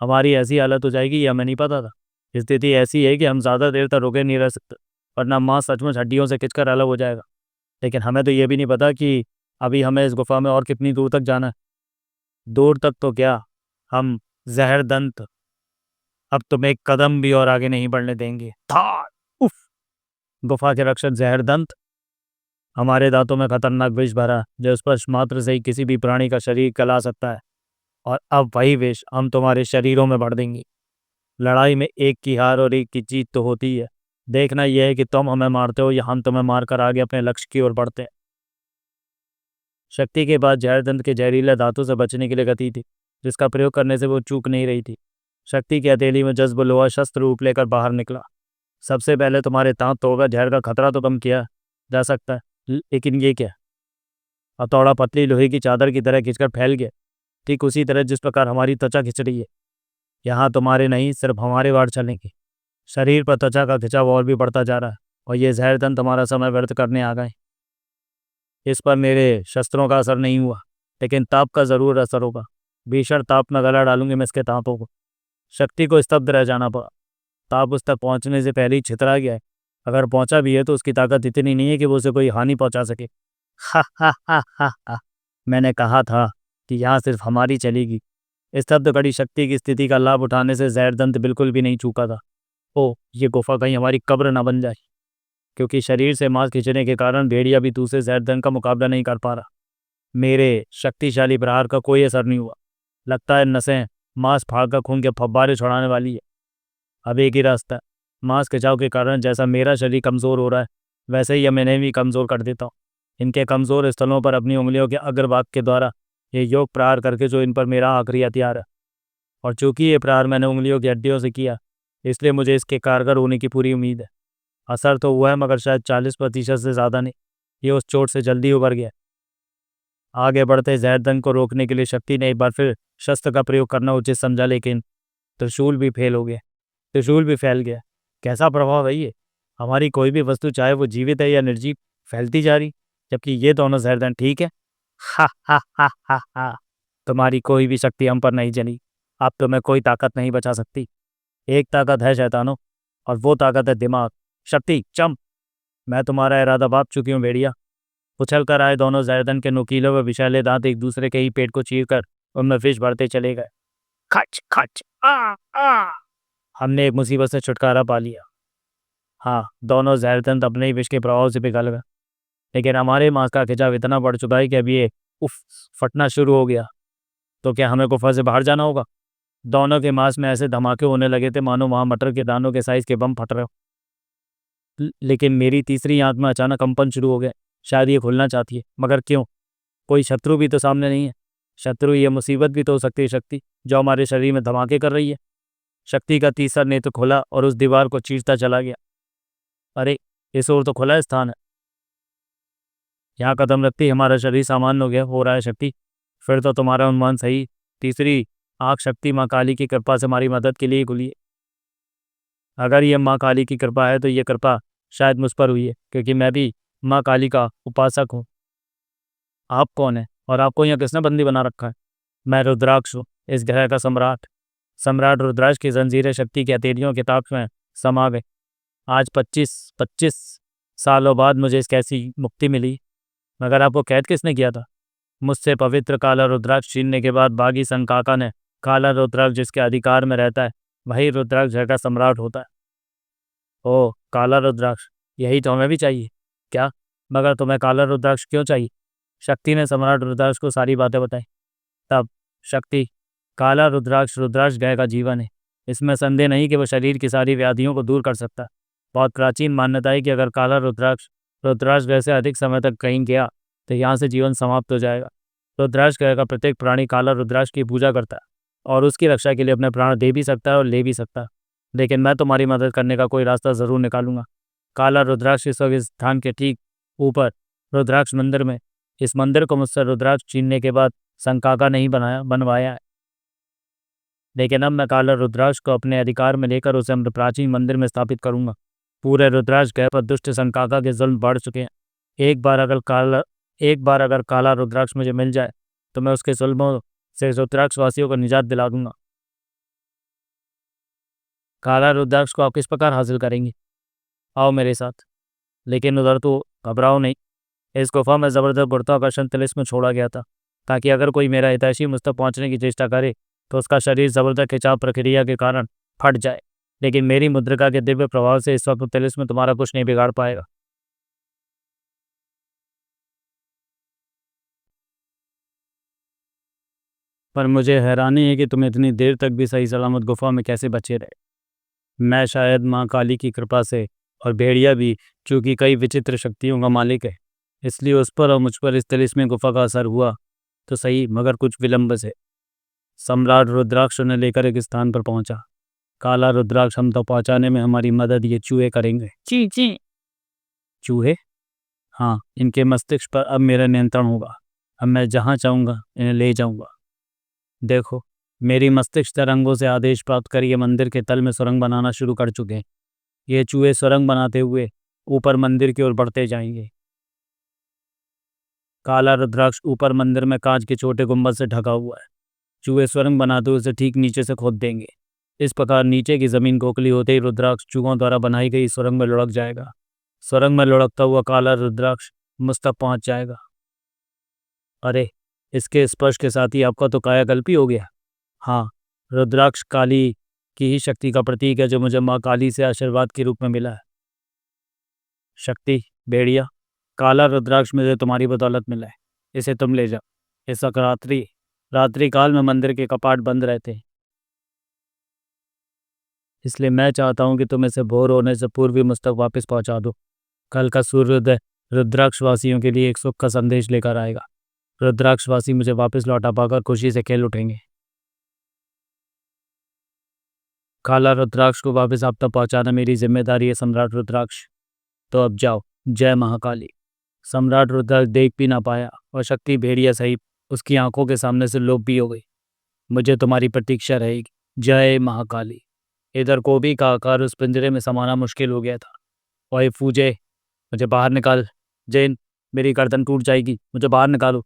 हमारी ऐसी हालत हो जाएगी, ये हमें नहीं पता था। स्थिति ऐसी है कि हम ज़्यादा देर तक रुके नहीं रह सकते, वरना मांस सचमुच हड्डियों से खिंचकर अलग हो जाएगा। लेकिन हमें तो ये भी नहीं पता कि अभी हमें इस गुफा में और कितनी दूर तक जाना है। दूर तक तो क्या, हम जहरदंत अब तुम्हें एक कदम भी और आगे नहीं बढ़ने देंगे। था उफ, गुफा के रक्षक जहरदंत, हमारे दांतों में खतरनाक विष भरा जो स्पर्श मात्र से ही किसी भी प्राणी का शरीर गला सकता है। और अब वही विष हम तुम्हारे शरीरों में भर देंगे। लड़ाई में एक की हार और एक की जीत तो होती है। देखना यह है कि तुम हमें मारते हो या हम तुम्हें मारकर आगे अपने लक्ष्य की ओर बढ़ते हैं। शक्ति के बाद जहरदंत के जहरीले दांतों से बचने के लिए गति थी, जिसका प्रयोग करने से वो चूक नहीं रही थी। शक्ति की हथेली में जज्ब लोहा शस्त्र रूप लेकर बाहर निकला। सबसे पहले तुम्हारे दांत तोड़कर जहर का खतरा तो कम किया जा सकता है, लेकिन ये क्या? हथौड़ा पतली लोहे की चादर की तरह खिंचकर फैल गया, ठीक उसी तरह जिस प्रकार हमारी त्वचा खिंच रही है। यहाँ तुम्हारे नहीं, सिर्फ हमारे वार चलेंगे। शरीर पर त्वचा का खिंचाव और भी बढ़ता जा रहा है और ये जहरदंत तुम्हारा समय व्यर्थ करने आ गए। इस पर मेरे शस्त्रों का असर नहीं हुआ, लेकिन ताप का जरूर असर होगा। भीषण ताप में गला डालूंगी मैं इसके दांतों को। शक्ति को स्तब्ध रह जाना पड़ा। ताप उस तक पहुंचने से पहले ही छितरा गया है। अगर पहुंचा भी है तो उसकी ताकत इतनी नहीं है कि वो उसे कोई हानि पहुंचा सके। हा हा हा हा हा, मैंने कहा था कि यहाँ सिर्फ हमारी चलेगी। स्तब्ध कड़ी शक्ति की स्थिति का लाभ उठाने से जहरदंत बिल्कुल भी नहीं चूका था। ओ, ये गुफा कहीं हमारी कब्र ना बन जाए, क्योंकि शरीर से मांस खींचने के कारण भेड़िया भी दूसरे जहरदंत का मुकाबला नहीं कर पा रहा। मेरे शक्तिशाली प्रहार का कोई असर नहीं हुआ। लगता है नसें मांस फाड़कर खून के फव्वारे छुड़ाने वाली है। अब एक ही रास्ता है, मांस खिंचाव के कारण जैसा मेरा शरीर कमज़ोर हो रहा है, वैसे ही मैंने भी कमज़ोर कर देता हूँ। इनके कमज़ोर स्थलों पर अपनी उंगलियों के अग्रभाग के द्वारा ये योग प्रहार करके, जो इन पर मेरा आखिरी हथियार है। और चूंकि ये प्रहार मैंने उंगलियों की हड्डियों से किया, इसलिए मुझे इसके कारगर होने की पूरी उम्मीद है। असर तो हुआ है, मगर शायद 40% से ज़्यादा नहीं। ये उस चोट से जल्दी उबर गया। आगे बढ़ते जहरदंत को रोकने के लिए शक्ति ने एक बार फिर शस्त्र का प्रयोग करना उचित समझा, लेकिन त्रिशूल भी फेल हो गया। त्रिशूल भी फैल गया। कैसा प्रभाव है ये? हमारी कोई भी वस्तु, चाहे वो जीवित है या निर्जीव, फैलती जा रही, जबकि ये दोनों जहरदंत ठीक है। हा हा हा हा हा, तुम्हारी कोई भी शक्ति हम पर नहीं चली। अब तुम्हें कोई ताकत नहीं बचा सकती। एक ताकत है शैतानों, और वो ताकत है दिमाग। शक्ति चम, मैं तुम्हारा इरादा बाप चुकी हूँ भेड़िया। उछल कर आए दोनों जहरदंत के नुकीले व विषैले दांत एक दूसरे के ही पेट को चीरकर उनमें विष भरते चले गए। खच खच, आ आ, हमने एक मुसीबत से छुटकारा पा लिया। हाँ, दोनों जहरदंत अपने ही विष के प्रभाव से पिघल गए, लेकिन हमारे मांस का खिंचाव इतना बढ़ चुका है कि अब ये उफ फटना शुरू हो गया। तो क्या हमें गुफा से बाहर जाना होगा? दोनों के मांस में ऐसे धमाके होने लगे थे मानो वहां मटर के दानों के साइज के बम फट रहे हो। लेकिन मेरी तीसरी आंख में अचानक कंपन शुरू हो गए। शायद ये खुलना चाहती है, मगर क्यों? कोई शत्रु भी तो सामने नहीं है। शत्रु, ये मुसीबत भी तो हो सकती है शक्ति, जो हमारे शरीर में धमाके कर रही है। शक्ति का तीसरा नेत्र खोला और उस दीवार को चीरता चला गया। अरे, इस ओर तो खुला स्थान है। यहाँ कदम रखते ही हमारा शरीर सामान्य हो रहा है शक्ति। फिर तो तुम्हारा अनुमान सही। तीसरी आंख शक्ति माँ काली की कृपा से हमारी मदद के लिए खुली है। अगर ये माँ काली की कृपा है तो ये कृपा शायद मुझ पर हुई है, क्योंकि मैं भी माँ काली का उपासक हूँ। आप कौन है और आपको यहाँ किसने बंदी बना रखा है? मैं रुद्राक्ष हूँ, इस ग्रह का सम्राट। सम्राट रुद्राक्ष की जंजीरें शक्ति की हथेलियों के ताक में समा गए। आज 25 सालों बाद मुझे इस कैसी मुक्ति मिली। मगर आपको कैद किसने किया था? मुझसे पवित्र काला रुद्राक्ष छीनने के बाद बागी संकाका ने। काला रुद्राक्ष जिसके अधिकार में रहता है, वही रुद्राक्ष ग्रह का सम्राट होता है। ओह, काला रुद्राक्ष, यही तो हमें भी चाहिए। क्या? मगर तुम्हें काला रुद्राक्ष क्यों चाहिए? शक्ति ने सम्राट रुद्राक्ष को सारी बातें बताई। तब शक्ति, काला रुद्राक्ष रुद्राक्ष ग्रह का जीवन है। इसमें संदेह नहीं कि वह शरीर की सारी व्याधियों को दूर कर सकता है। बहुत प्राचीन मान्यता है कि अगर काला रुद्राक्ष रुद्राक्ष ग्रह से अधिक समय तक कहीं गया तो यहाँ से जीवन समाप्त हो जाएगा। रुद्राक्ष ग्रह का प्रत्येक प्राणी काला रुद्राक्ष की पूजा करता है और उसकी रक्षा के लिए अपने प्राण दे भी सकता है और ले भी सकता है। लेकिन मैं तुम्हारी मदद करने का कोई रास्ता ज़रूर निकालूंगा। काला रुद्राक्ष इस वक्त इस स्थान के ठीक ऊपर रुद्राक्ष मंदिर में। इस मंदिर को मुझसे रुद्राक्ष छीनने के बाद संकाका नहीं बनवाया है। लेकिन अब मैं काला रुद्राक्ष को अपने अधिकार में लेकर उसे हम प्राचीन मंदिर में स्थापित करूंगा। पूरे रुद्राक्ष ग्रह पर दुष्ट संकाका के जुल्म बढ़ चुके हैं। एक बार अगर काला रुद्राक्ष मुझे मिल जाए तो मैं उसके जुल्मों से रुद्राक्ष वासियों को निजात दिला दूंगा। काला रुद्राक्ष को आप किस प्रकार हासिल करेंगे? आओ मेरे साथ। लेकिन उधर तो घबराओ नहीं। इस गुफा में ज़बरदस्त गुरुत्वाकर्षण तिलिस्म छोड़ा गया था, ताकि अगर कोई मेरा हितैषी मुझ तक पहुँचने की चेष्टा करे तो उसका शरीर ज़बरदस्त खिंचाव प्रक्रिया के कारण फट जाए। लेकिन मेरी मुद्रिका के दिव्य प्रभाव से इस वक्त तिलिस्म तुम्हारा कुछ नहीं बिगाड़ पाएगा। पर मुझे हैरानी है कि तुम इतनी देर तक भी सही सलामत गुफा में कैसे बचे रहे। मैं शायद माँ काली की कृपा से, और भेड़िया भी, चूँकि कई विचित्र शक्तियों का मालिक है, इसलिए उस पर और मुझ पर इस तिलिस्मी गुफा का असर हुआ तो सही, मगर कुछ विलंब से। सम्राट रुद्राक्ष ने लेकर एक स्थान पर पहुंचा। काला रुद्राक्ष हम तक पहुंचाने में हमारी मदद ये चूहे करेंगे। ची ची। चूहे? हाँ, इनके मस्तिष्क पर अब मेरा नियंत्रण होगा। अब मैं जहाँ चाहूँगा इन्हें ले जाऊँगा। देखो, मेरी मस्तिष्क तरंगों से आदेश प्राप्त कर ये मंदिर के तल में सुरंग बनाना शुरू कर चुके हैं। ये चूहे सुरंग बनाते हुए ऊपर मंदिर की ओर बढ़ते जाएंगे। काला रुद्राक्ष ऊपर मंदिर में कांच के छोटे गुंबद से ढका हुआ है। चूहे सुरंग बनाते हुए उसे ठीक नीचे से खोद देंगे। इस प्रकार नीचे की जमीन खोखली होते ही रुद्राक्ष चूहों द्वारा बनाई गई सुरंग में लुढ़क जाएगा। सुरंग में लुढ़कता हुआ काला रुद्राक्ष मुझ तक पहुंच जाएगा। अरे, इसके स्पर्श के साथ ही आपका तो कायाकल्प ही हो गया। हाँ, रुद्राक्ष काली की ही शक्ति का प्रतीक है, जो मुझे माँ काली से आशीर्वाद के रूप में मिला है। शक्ति, भेड़िया, काला रुद्राक्ष मुझे तुम्हारी बदौलत मिला है। इसे तुम ले जाओ। इस वक्त रात्रि काल में मंदिर के कपाट बंद रहते हैं, इसलिए मैं चाहता हूँ कि तुम इसे भोर होने से पूर्व ही मुझ तक वापस पहुँचा दो। कल का सूर्योदय रुद्राक्षवासियों के लिए एक सुख का संदेश लेकर आएगा। रुद्राक्षवासी मुझे वापस लौटा पाकर खुशी से खेल उठेंगे। काला रुद्राक्ष को वापस आप तक पहुँचाना मेरी जिम्मेदारी है, सम्राट रुद्राक्ष। तो अब जाओ। जय महाकाली। सम्राट रुद्राक्ष देख भी ना पाया और शक्ति भेड़िया सहित उसकी आंखों के सामने से लोप भी हो गई। मुझे तुम्हारी प्रतीक्षा रहेगी। जय महाकाली। इधर कोबी का आकार उस पिंजरे में समाना मुश्किल हो गया था। ओए फूजे, मुझे बाहर निकाल। जैन, मेरी गर्दन टूट जाएगी, मुझे बाहर निकालो।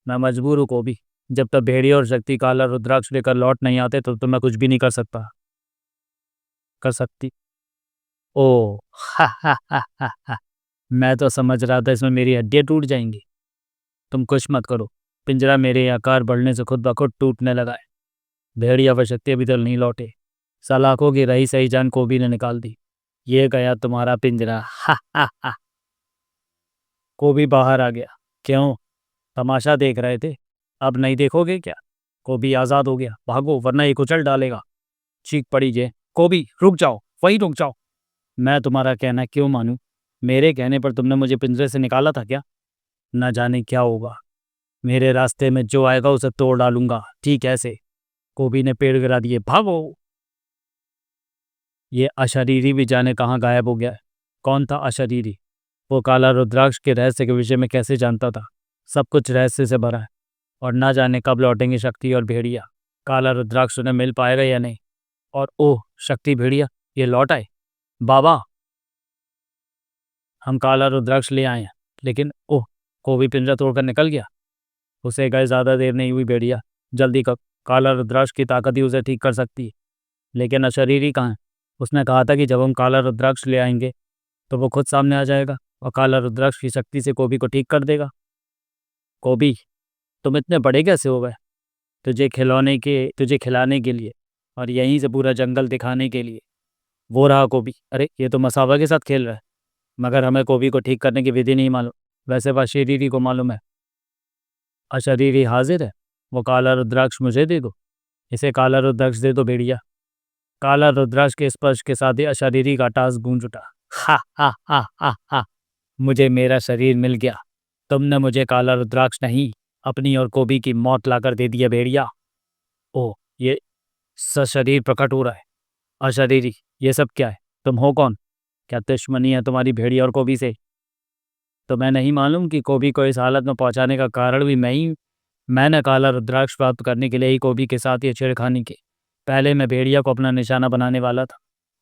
मैं मजबूर हूँ कोबी। जब तक भेड़िया और शक्ति काला रुद्राक्ष लेकर लौट नहीं आते तब तो मैं कुछ भी नहीं कर सकती। ओ हा हा हा हा हा। मैं तो समझ रहा था इसमें मेरी हड्डियाँ टूट जाएंगी। तुम कुछ मत करो। पिंजरा मेरे आकार बढ़ने से खुद ब खुद टूटने लगा है। भेड़िया व शक्ति अभी तक नहीं लौटे। सलाखों की रही सही जान कोबी ने निकाल दी। ये गया तुम्हारा पिंजरा। हा हा हा। कोबी बाहर आ गया। क्यों? तमाशा देख रहे थे? अब नहीं देखोगे क्या? कोबी आज़ाद हो गया, भागो वरना ये कुचल डालेगा। चीख पड़ी जे, कोबी रुक जाओ, वहीं रुक जाओ। मैं तुम्हारा कहना क्यों मानूं? मेरे कहने पर तुमने मुझे पिंजरे से निकाला था क्या? न जाने क्या होगा, मेरे रास्ते में जो आएगा उसे तोड़ डालूंगा। ठीक ऐसे। कोबी ने पेड़ गिरा दिए, भागो। ये अशरीरी भी जाने कहाँ गायब हो गया है। कौन था अशरीरी? वो काला रुद्राक्ष के रहस्य के विषय में कैसे जानता था? सब कुछ रहस्य से भरा है और ना जाने कब लौटेंगे शक्ति और भेड़िया। काला रुद्राक्ष उन्हें मिल पाएगा या नहीं? और ओह, शक्ति, भेड़िया ये लौट आए। बाबा, हम काला रुद्राक्ष ले आए हैं। लेकिन ओह, कोबी पिंजरा तोड़कर निकल गया। उसे गए ज़्यादा देर नहीं हुई भेड़िया, जल्दी कर। काला रुद्राक्ष की ताकत ही उसे ठीक कर सकती है। लेकिन अशरीरी कहाँ है? उसने कहा था कि जब हम काला रुद्राक्ष ले आएंगे तो वो खुद सामने आ जाएगा और काला रुद्राक्ष की शक्ति से कोबी को ठीक कर देगा। कोबी, तुम इतने बड़े कैसे हो गए? तुझे खिलाने के लिए और यहीं से पूरा जंगल दिखाने के लिए। वो रहा कोबी। अरे ये तो मसावा के साथ खेल रहा है। मगर हमें कोबी को ठीक करने की विधि नहीं मालूम। वैसे अशरीरी को मालूम है। अशरीरी हाजिर है। वो काला रुद्राक्ष मुझे दे दो। इसे काला रुद्राक्ष दे दो भेड़िया। काला रुद्राक्ष के स्पर्श के साथ ही अशरीरी का टास गूंज उठा। हा हा हा हा हा, मुझे मेरा शरीर मिल गया। तुमने मुझे काला रुद्राक्ष नहीं, अपनी और कोबी की मौत लाकर दे दिया भेड़िया। ओह, ये सशरीर प्रकट हो रहा है। अशरीरी, ये सब क्या है? तुम हो कौन? क्या दुश्मनी है तुम्हारी भेड़िया और कोबी से? तो मैं नहीं मालूम कि कोबी को इस हालत में पहुंचाने का कारण भी मैं ही। मैंने काला रुद्राक्ष प्राप्त करने के लिए ही कोबी के साथ ये छेड़खानी की। पहले मैं भेड़िया को अपना निशाना बनाने वाला था,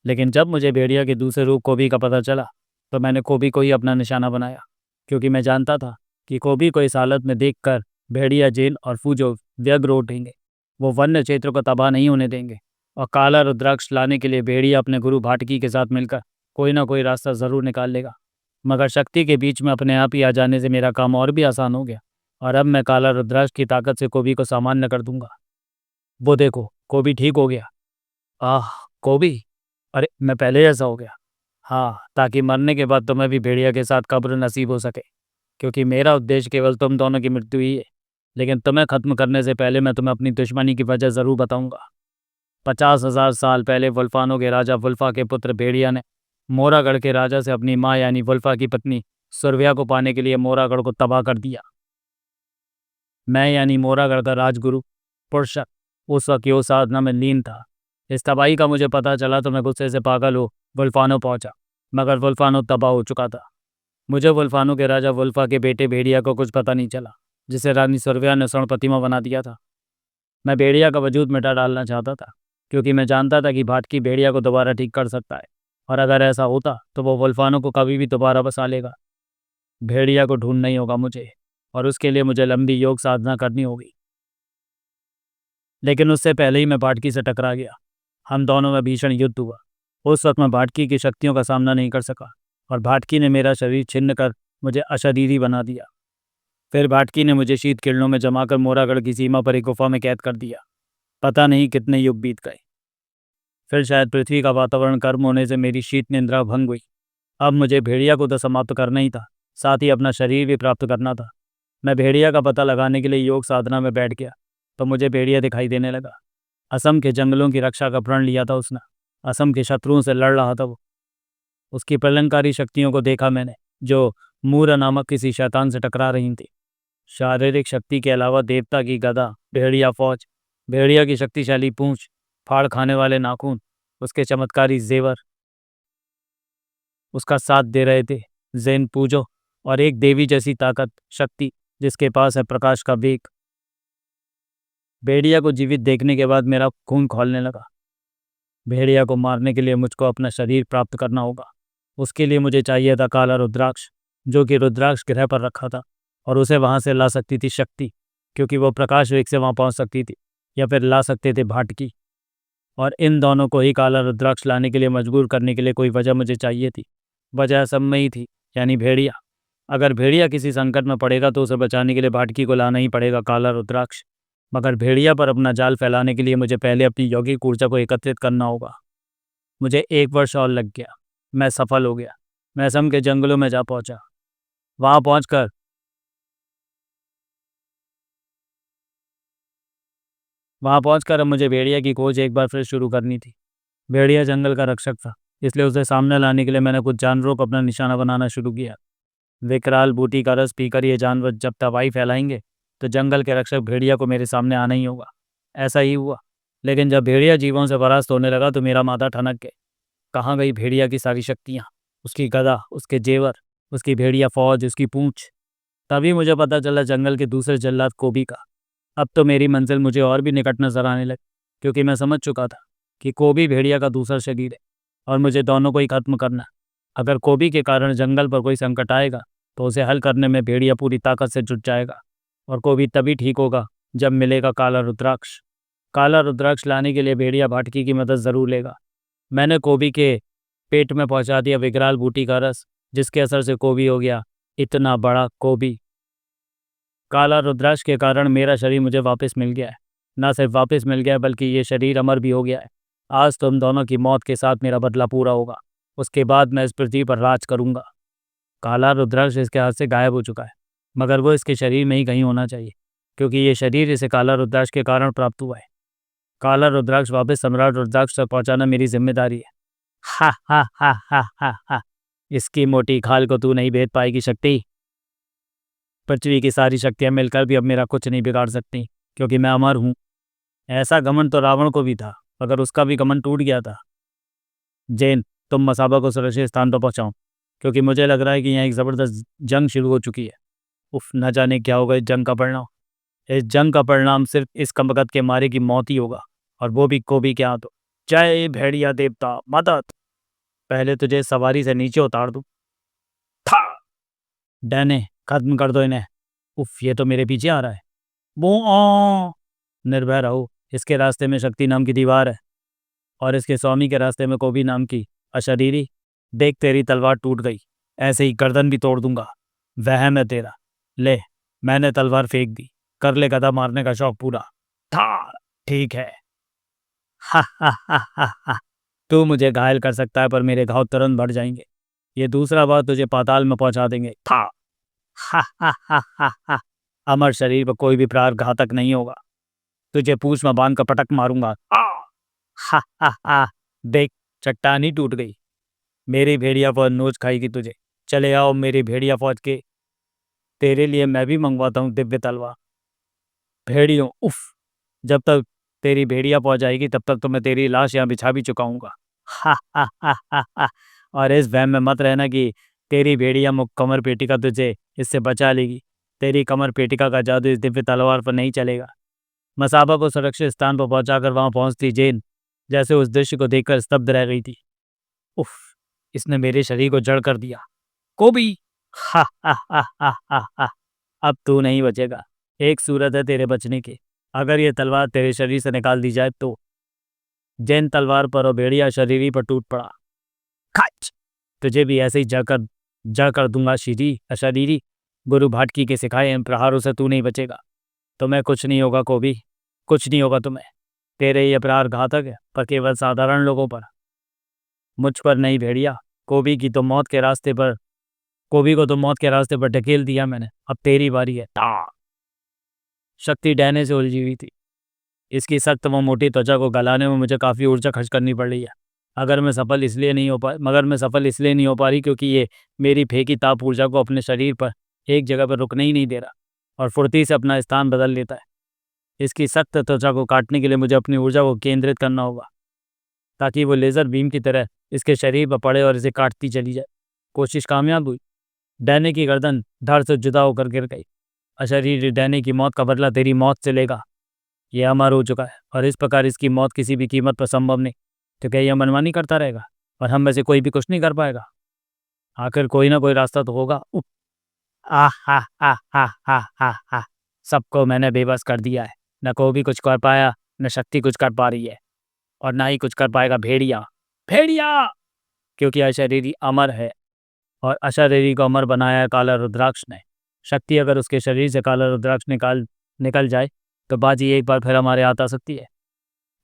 लेकिन जब मुझे भेड़िया के दूसरे रूप कोबी का पता चला तो मैंने कोबी को ही अपना निशाना बनाया, क्योंकि मैं जानता था कि कोबी को इस हालत में देखकर भेड़िया, जेन और फूजो व्यग्र उठेंगे। वो वन्य क्षेत्र को तबाह नहीं होने देंगे और काला रुद्राक्ष लाने के लिए भेड़िया अपने गुरु भाटकी के साथ मिलकर कोई ना कोई रास्ता ज़रूर निकाल लेगा। मगर शक्ति के बीच में अपने आप ही आ जाने से मेरा काम और भी आसान हो गया और अब मैं काला रुद्राक्ष की ताकत से कोबी को सामान्य कर दूंगा। वो देखो, कोबी ठीक हो गया। आह, कोबी, अरे मैं पहले जैसा हो गया। हाँ, ताकि मरने के बाद तुम्हें भी भेड़िया के साथ कब्र नसीब हो सके, क्योंकि मेरा उद्देश्य केवल तुम दोनों की मृत्यु ही है। लेकिन तुम्हें खत्म करने से पहले मैं तुम्हें अपनी दुश्मनी की वजह ज़रूर बताऊंगा। 50,000 साल पहले वुल्फानों के राजा वुल्फा के पुत्र भेड़िया ने मोरागढ़ के राजा से अपनी माँ यानी वुल्फा की पत्नी सुरव्या को पाने के लिए मोरागढ़ को तबाह कर दिया। मैं यानी मोरागढ़ का राजगुरु पुरुषक उस वक्त योग साधना में लीन था। इस तबाही का मुझे पता चला तो मैं गुस्से से पागल हो वुल्फानो पहुंचा, मगर वुल्फानो तबाह हो चुका था। मुझे वुल्फानो के राजा वुल्फा के बेटे भेड़िया को कुछ पता नहीं चला, जिसे रानी सुरव्या ने स्वर्ण प्रतिमा बना दिया था। मैं भेड़िया का वजूद मिटा डालना चाहता था, क्योंकि मैं जानता था कि भाटकी भेड़िया को दोबारा ठीक कर सकता है, और अगर ऐसा होता तो वो वुल्फानो को कभी भी दोबारा बसा लेगा। भेड़िया को ढूंढना ही होगा मुझे, और उसके लिए मुझे लंबी योग साधना करनी होगी। लेकिन उससे पहले ही मैं भाटकी से टकरा गया। हम दोनों में भीषण युद्ध हुआ। उस वक्त मैं भाटकी की शक्तियों का सामना नहीं कर सका और भाटकी ने मेरा शरीर छिन्न कर मुझे अशरीरी बना दिया। फिर भाटकी ने मुझे शीत किरणों में जमाकर मोरागढ़ की सीमा पर एक गुफा में कैद कर दिया। पता नहीं कितने युग बीत गए। फिर शायद पृथ्वी का वातावरण गर्म होने से मेरी शीत निंद्रा भंग हुई। अब मुझे भेड़िया को तो समाप्त करना ही था, साथ ही अपना शरीर भी प्राप्त करना था। मैं भेड़िया का पता लगाने के लिए योग साधना में बैठ गया तो मुझे भेड़िया दिखाई देने लगा। असम के जंगलों की रक्षा का प्रण लिया था उसने। असम के शत्रुओं से लड़ रहा था वो। उसकी प्रलंकारी शक्तियों को देखा मैंने, जो मूरा नामक किसी शैतान से टकरा रही थी। शारीरिक शक्ति के अलावा देवता की गदा, भेड़िया फौज, भेड़िया की शक्तिशाली पूंछ, फाड़ खाने वाले नाखून, उसके चमत्कारी जेवर उसका साथ दे रहे थे। जैन पूजो और एक देवी जैसी ताकत, शक्ति जिसके पास है प्रकाश का वेग। भेड़िया को जीवित देखने के बाद मेरा खून खौलने लगा। भेड़िया को मारने के लिए मुझको अपना शरीर प्राप्त करना होगा। उसके लिए मुझे चाहिए था काला रुद्राक्ष, जो कि रुद्राक्ष ग्रह पर रखा था, और उसे वहां से ला सकती थी शक्ति, क्योंकि वो प्रकाश वेग से वहां पहुंच सकती थी, या फिर ला सकते थे भाटकी। और इन दोनों को ही काला रुद्राक्ष लाने के लिए मजबूर करने के लिए कोई वजह मुझे चाहिए थी। वजह सब में ही थी, यानी भेड़िया। अगर भेड़िया किसी संकट में पड़ेगा तो उसे बचाने के लिए भाटकी को लाना ही पड़ेगा काला रुद्राक्ष। मगर भेड़िया पर अपना जाल फैलाने के लिए मुझे पहले अपनी यौगिक ऊर्जा को एकत्रित करना होगा। मुझे 1 वर्ष और लग गया। मैं सफल हो गया। मैं असम के जंगलों में जा पहुंचा। वहां पहुंचकर वहाँ पहुंचकर अब मुझे भेड़िया की खोज एक बार फिर शुरू करनी थी। भेड़िया जंगल का रक्षक था, इसलिए उसे सामने लाने के लिए मैंने कुछ जानवरों को अपना निशाना बनाना शुरू किया। विकराल बूटी का रस पीकर ये जानवर जब तबाही फैलाएंगे तो जंगल के रक्षक भेड़िया को मेरे सामने आना ही होगा। ऐसा ही हुआ। लेकिन जब भेड़िया जीवों से परास्त होने लगा तो मेरा माथा ठनक गया। कहाँ गई भेड़िया की सारी शक्तियाँ, उसकी गदा, उसके जेवर, उसकी भेड़िया फौज, उसकी पूंछ। तभी मुझे पता चला जंगल के दूसरे जल्लाद कोबी का। अब तो मेरी मंजिल मुझे और भी निकट नजर आने लगी, क्योंकि मैं समझ चुका था कि कोबी भेड़िया का दूसरा शरीर है और मुझे दोनों को ही खत्म करना है। अगर कोबी के कारण जंगल पर कोई संकट आएगा तो उसे हल करने में भेड़िया पूरी ताकत से जुट जाएगा, और कोबी तभी ठीक होगा जब मिलेगा काला रुद्राक्ष। काला रुद्राक्ष लाने के लिए भेड़िया भाटकी की मदद ज़रूर लेगा। मैंने कोबी के पेट में पहुंचा दिया विकराल बूटी का रस, जिसके असर से कोबी हो गया इतना बड़ा कोबी। काला रुद्राक्ष के कारण मेरा शरीर मुझे वापस मिल गया है। ना सिर्फ वापस मिल गया है, बल्कि ये शरीर अमर भी हो गया है। आज तुम दोनों की मौत के साथ मेरा बदला पूरा होगा। उसके बाद मैं इस पृथ्वी पर राज करूंगा। काला रुद्राक्ष इसके हाथ से गायब हो चुका है, मगर वो इसके शरीर में ही कहीं होना चाहिए, क्योंकि ये शरीर इसे काला रुद्राक्ष के कारण प्राप्त हुआ है। काला रुद्राक्ष वापस सम्राट रुद्राक्ष तक पहुंचाना मेरी जिम्मेदारी है। हा हा हा हा हा हा। इसकी मोटी खाल को तू नहीं भेद पाएगी शक्ति। पृथ्वी की सारी शक्तियां मिलकर भी अब मेरा कुछ नहीं बिगाड़ सकती, क्योंकि मैं अमर हूं। ऐसा घमंड तो रावण को भी था, मगर उसका भी घमंड टूट गया था। जैन, तुम मसाबा को सुरक्षित स्थान पर पहुंचाओ, क्योंकि मुझे लग रहा है कि यहाँ एक ज़बरदस्त जंग शुरू हो चुकी है। उफ, न जाने क्या होगा इस जंग का परिणाम। इस जंग का परिणाम सिर्फ इस कमबख्त के मारे की मौत ही होगा, और वो भी कोबी के हाथों। जय भेड़िया देवता मदद। पहले तुझे सवारी से नीचे उतार दूं। था। डैने, खत्म कर दो इन्हें। उफ, ये तो मेरे पीछे आ रहा है। वो निर्भय रहो, इसके रास्ते में शक्ति नाम की दीवार है, और इसके स्वामी के रास्ते में कोबी नाम की अशरीरी। देख, तेरी तलवार टूट गई, ऐसे ही गर्दन भी तोड़ दूंगा। वहम है तेरा। ले, मैंने तलवार फेंक दी। कर ले गदा मारने का शौक पूरा। था। ठीक है। हा हा हा हा हा। तू मुझे घायल कर सकता है, पर मेरे घाव तुरंत बढ़ जाएंगे। ये दूसरा बार तुझे पाताल में पहुंचा देंगे। था। हा हा हा हा हा। अमर शरीर पर कोई भी प्रहार घातक नहीं होगा। तुझे पूंछ में बांध कर पटक मारूंगा। हा हा हा। देख, चट्टान ही टूट गई। मेरी भेड़िया फौज नोच खाएगी तुझे। चले आओ मेरी भेड़िया फौज के, तेरे लिए मैं भी मंगवाता हूँ दिव्य तलवार। भेड़ियों, उफ। जब तक तेरी भेड़िया पहुंच जाएगी तब तक तो मैं तेरी लाश यहाँ बिछा भी चुकाऊंगा। हा हा हा हा हा। और इस वहम में मत रहना कि तेरी भेड़िया मुख कमर पेटिका तुझे इससे बचा लेगी। तेरी कमर पेटिका का जादू इस दिव्य तलवार पर नहीं चलेगा। मसाबा को सुरक्षित स्थान पर पहुंचाकर वहां पहुंचती जेन जैसे उस दृश्य को देखकर स्तब्ध रह गई थी। उफ, इसने मेरे शरीर को जड़ कर दिया। कोबी। हा हा हा हा हा हा। अब तू नहीं बचेगा। एक सूरत है तेरे बचने की, अगर ये तलवार तेरे शरीर से निकाल दी जाए तो। जैन तलवार पर और भेड़िया शरीरी पर टूट पड़ा। खच। तुझे भी ऐसे ही जड़ कर दूंगा शीरी अशरीरी। गुरु भाटकी के सिखाए इन प्रहारों से तू नहीं बचेगा। तुम्हें कुछ नहीं होगा कोबी, कुछ नहीं होगा तुम्हें। तेरे ये प्रहार घातक है, पर केवल साधारण लोगों पर, मुझ पर नहीं भेड़िया। कोबी की तो मौत के रास्ते पर कोबी को तो मौत के रास्ते पर ढकेल दिया मैंने। अब तेरी बारी है। शक्ति डहने से उलझी हुई थी। इसकी सख्त व मोटी त्वचा को गलाने में मुझे काफ़ी ऊर्जा खर्च करनी पड़ रही है। मगर मैं सफल इसलिए नहीं हो पा रही क्योंकि ये मेरी फेंकी ताप ऊर्जा को अपने शरीर पर एक जगह पर रुकने ही नहीं दे रहा, और फुर्ती से अपना स्थान बदल लेता है। इसकी सख्त त्वचा को काटने के लिए मुझे अपनी ऊर्जा को केंद्रित करना होगा, ताकि वो लेज़र बीम की तरह इसके शरीर पर पड़े और इसे काटती चली जाए। कोशिश कामयाब हुई। डैने की गर्दन धड़ से जुदा होकर गिर गई। अशरीरी डैने की मौत का बदला तेरी मौत से लेगा। यह अमर हो चुका है, और इस प्रकार इसकी मौत किसी भी कीमत पर संभव नहीं। तो क्या यह मनमानी करता रहेगा और हम में से कोई भी कुछ नहीं कर पाएगा? आखिर कोई ना कोई रास्ता तो होगा। उफ। आ हा हा हा हा हा हा। सबको मैंने बेबस कर दिया है। न कोई भी कुछ कर पाया, न शक्ति कुछ कर पा रही है, और ना ही कुछ कर पाएगा भेड़िया। भेड़िया, क्योंकि अशरीरी अमर है, और अशरीरी को अमर बनाया है काला रुद्राक्ष ने। शक्ति अगर उसके शरीर से काला रुद्राक्ष निकल जाए तो बाजी एक बार फिर हमारे हाथ आ सकती है।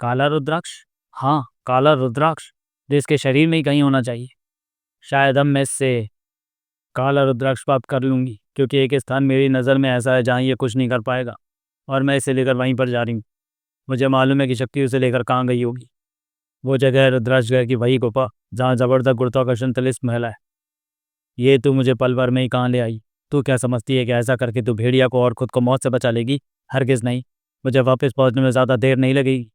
काला रुद्राक्ष, हाँ, काला रुद्राक्ष, जो इसके शरीर में ही कहीं होना चाहिए। शायद अब मैं इससे काला रुद्राक्ष प्राप्त कर लूँगी, क्योंकि एक स्थान मेरी नज़र में ऐसा है जहाँ ये कुछ नहीं कर पाएगा, और मैं इसे लेकर वहीं पर जा रही हूँ। मुझे मालूम है कि शक्ति उसे लेकर कहाँ गई होगी। वो जगह है रुद्राक्ष गृह की वही गुफा जहाँ जबरदस्त गुरुत्वाकर्षण तिलिस्म फैला है। ये तू मुझे पल भर में ही कहाँ ले आई? तू क्या समझती है कि ऐसा करके तू भेड़िया को और खुद को मौत से बचा लेगी? हरगिज नहीं। मुझे वापस पहुंचने में ज़्यादा देर नहीं लगेगी।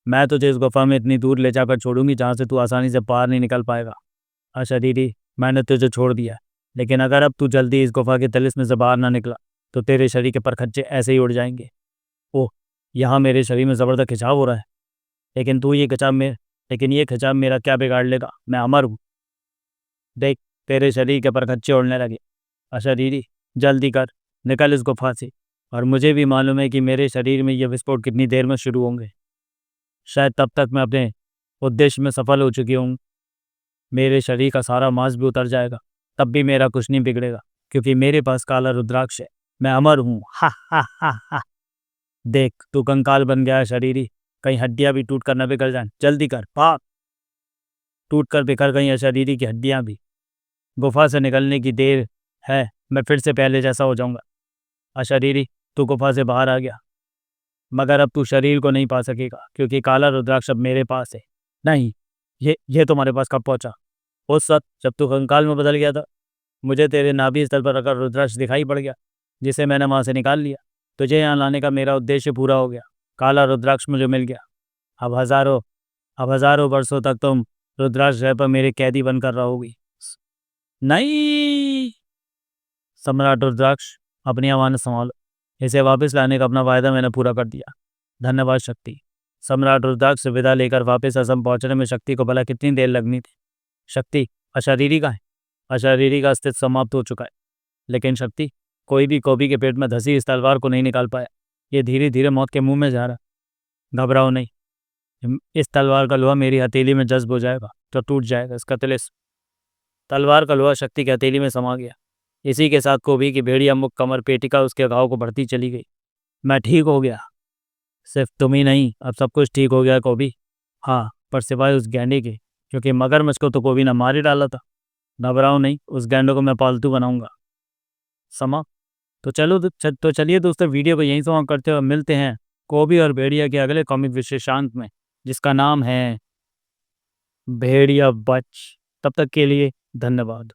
मैं तुझे इस गुफा में इतनी दूर ले जाकर छोड़ूंगी जहाँ से तू आसानी से बाहर नहीं निकल पाएगा। अच्छा दीदी, मैंने तुझे छोड़ दिया, लेकिन अगर अब तू जल्दी इस गुफा के तिलिस्म से बाहर ना निकला तो तेरे शरीर के परखच्चे ऐसे ही उड़ जाएंगे। ओह, यहाँ मेरे शरीर में ज़बरदस्त खिंचाव हो रहा है। लेकिन तू ये खिंचाव में लेकिन ये खिंचाव मेरा क्या बिगाड़ लेगा? मैं अमर हूँ। देख, तेरे शरीर के परखच्चे उड़ने लगे। अच्छा दीदी, जल्दी कर, निकल इस गुफा से। और मुझे भी मालूम है कि मेरे शरीर में ये विस्फोट कितनी देर में शुरू होंगे। शायद तब तक मैं अपने उद्देश्य में सफल हो चुकी हूँ। मेरे शरीर का सारा मांस भी उतर जाएगा, तब भी मेरा कुछ नहीं बिगड़ेगा, क्योंकि मेरे पास काला रुद्राक्ष है। मैं अमर हूँ। हा हा हा हा। देख, तू कंकाल बन गया है शरीरी, कहीं हड्डियां भी टूट कर न बिगड़ जाए। जल्दी कर, भाग। टूट कर बिखर गई है शरीरी की हड्डियां भी। गुफा से निकलने की देर है, मैं फिर से पहले जैसा हो जाऊंगा। अशरीरी, तू गुफा से बाहर आ गया, मगर अब तू शरीर को नहीं पा सकेगा, क्योंकि काला रुद्राक्ष अब मेरे पास है। नहीं, ये तुम्हारे पास कब पहुंचा? उस वक्त जब तू कंकाल में बदल गया था। मुझे तेरे नाभि स्थल पर रखा रुद्राक्ष दिखाई पड़ गया, जिसे मैंने वहां से निकाल लिया। तुझे यहाँ लाने का मेरा उद्देश्य पूरा हो गया। काला रुद्राक्ष मुझे मिल गया। अब हजारों अब हजारों वर्षों तक तुम रुद्राक्ष ग्रह पर मेरे कैदी बनकर रहोगी। नहीं, सम्राट रुद्राक्ष, अपनी अमानत संभालो। इसे वापस लाने का अपना वायदा मैंने पूरा कर दिया। धन्यवाद शक्ति। सम्राट रुद्राक्ष से विदा लेकर वापस असम पहुंचने में शक्ति को भला कितनी देर लगनी थी? शक्ति, अशरीरी का है। अशरीरी का अस्तित्व समाप्त हो चुका है, लेकिन शक्ति, कोई भी कौवी के पेट में धंसी इस तलवार को नहीं निकाल पाया। ये धीरे धीरे मौत के मुंह में जा रहा। घबराओ नहीं। इस तलवार का लोहा मेरी हथेली में जज्ब हो जाएगा तो टूट जाएगा इसका तिलिस्म। तलवार का लोहा शक्ति की हथेली में समा गया। इसी के साथ कोबी की भेड़िया मुख कमर पेटिका उसके घाव को बढ़ती चली गई। मैं ठीक हो गया। सिर्फ तुम ही नहीं, अब सब कुछ ठीक हो गया कोबी। हाँ, पर सिवाय उस गैंडे के, क्योंकि मगरमच्छ को तो कोबी ने मार ही डाला था। घबराओ नहीं, उस गैंडे को मैं पालतू बनाऊंगा। समा तो चलिए दोस्तों, वीडियो को यहीं समाप्त करते हुए मिलते हैं कोबी और भेड़िया के अगले कॉमिक विशेषांक में, जिसका नाम है भेड़िया बच। तब तक के लिए धन्यवाद।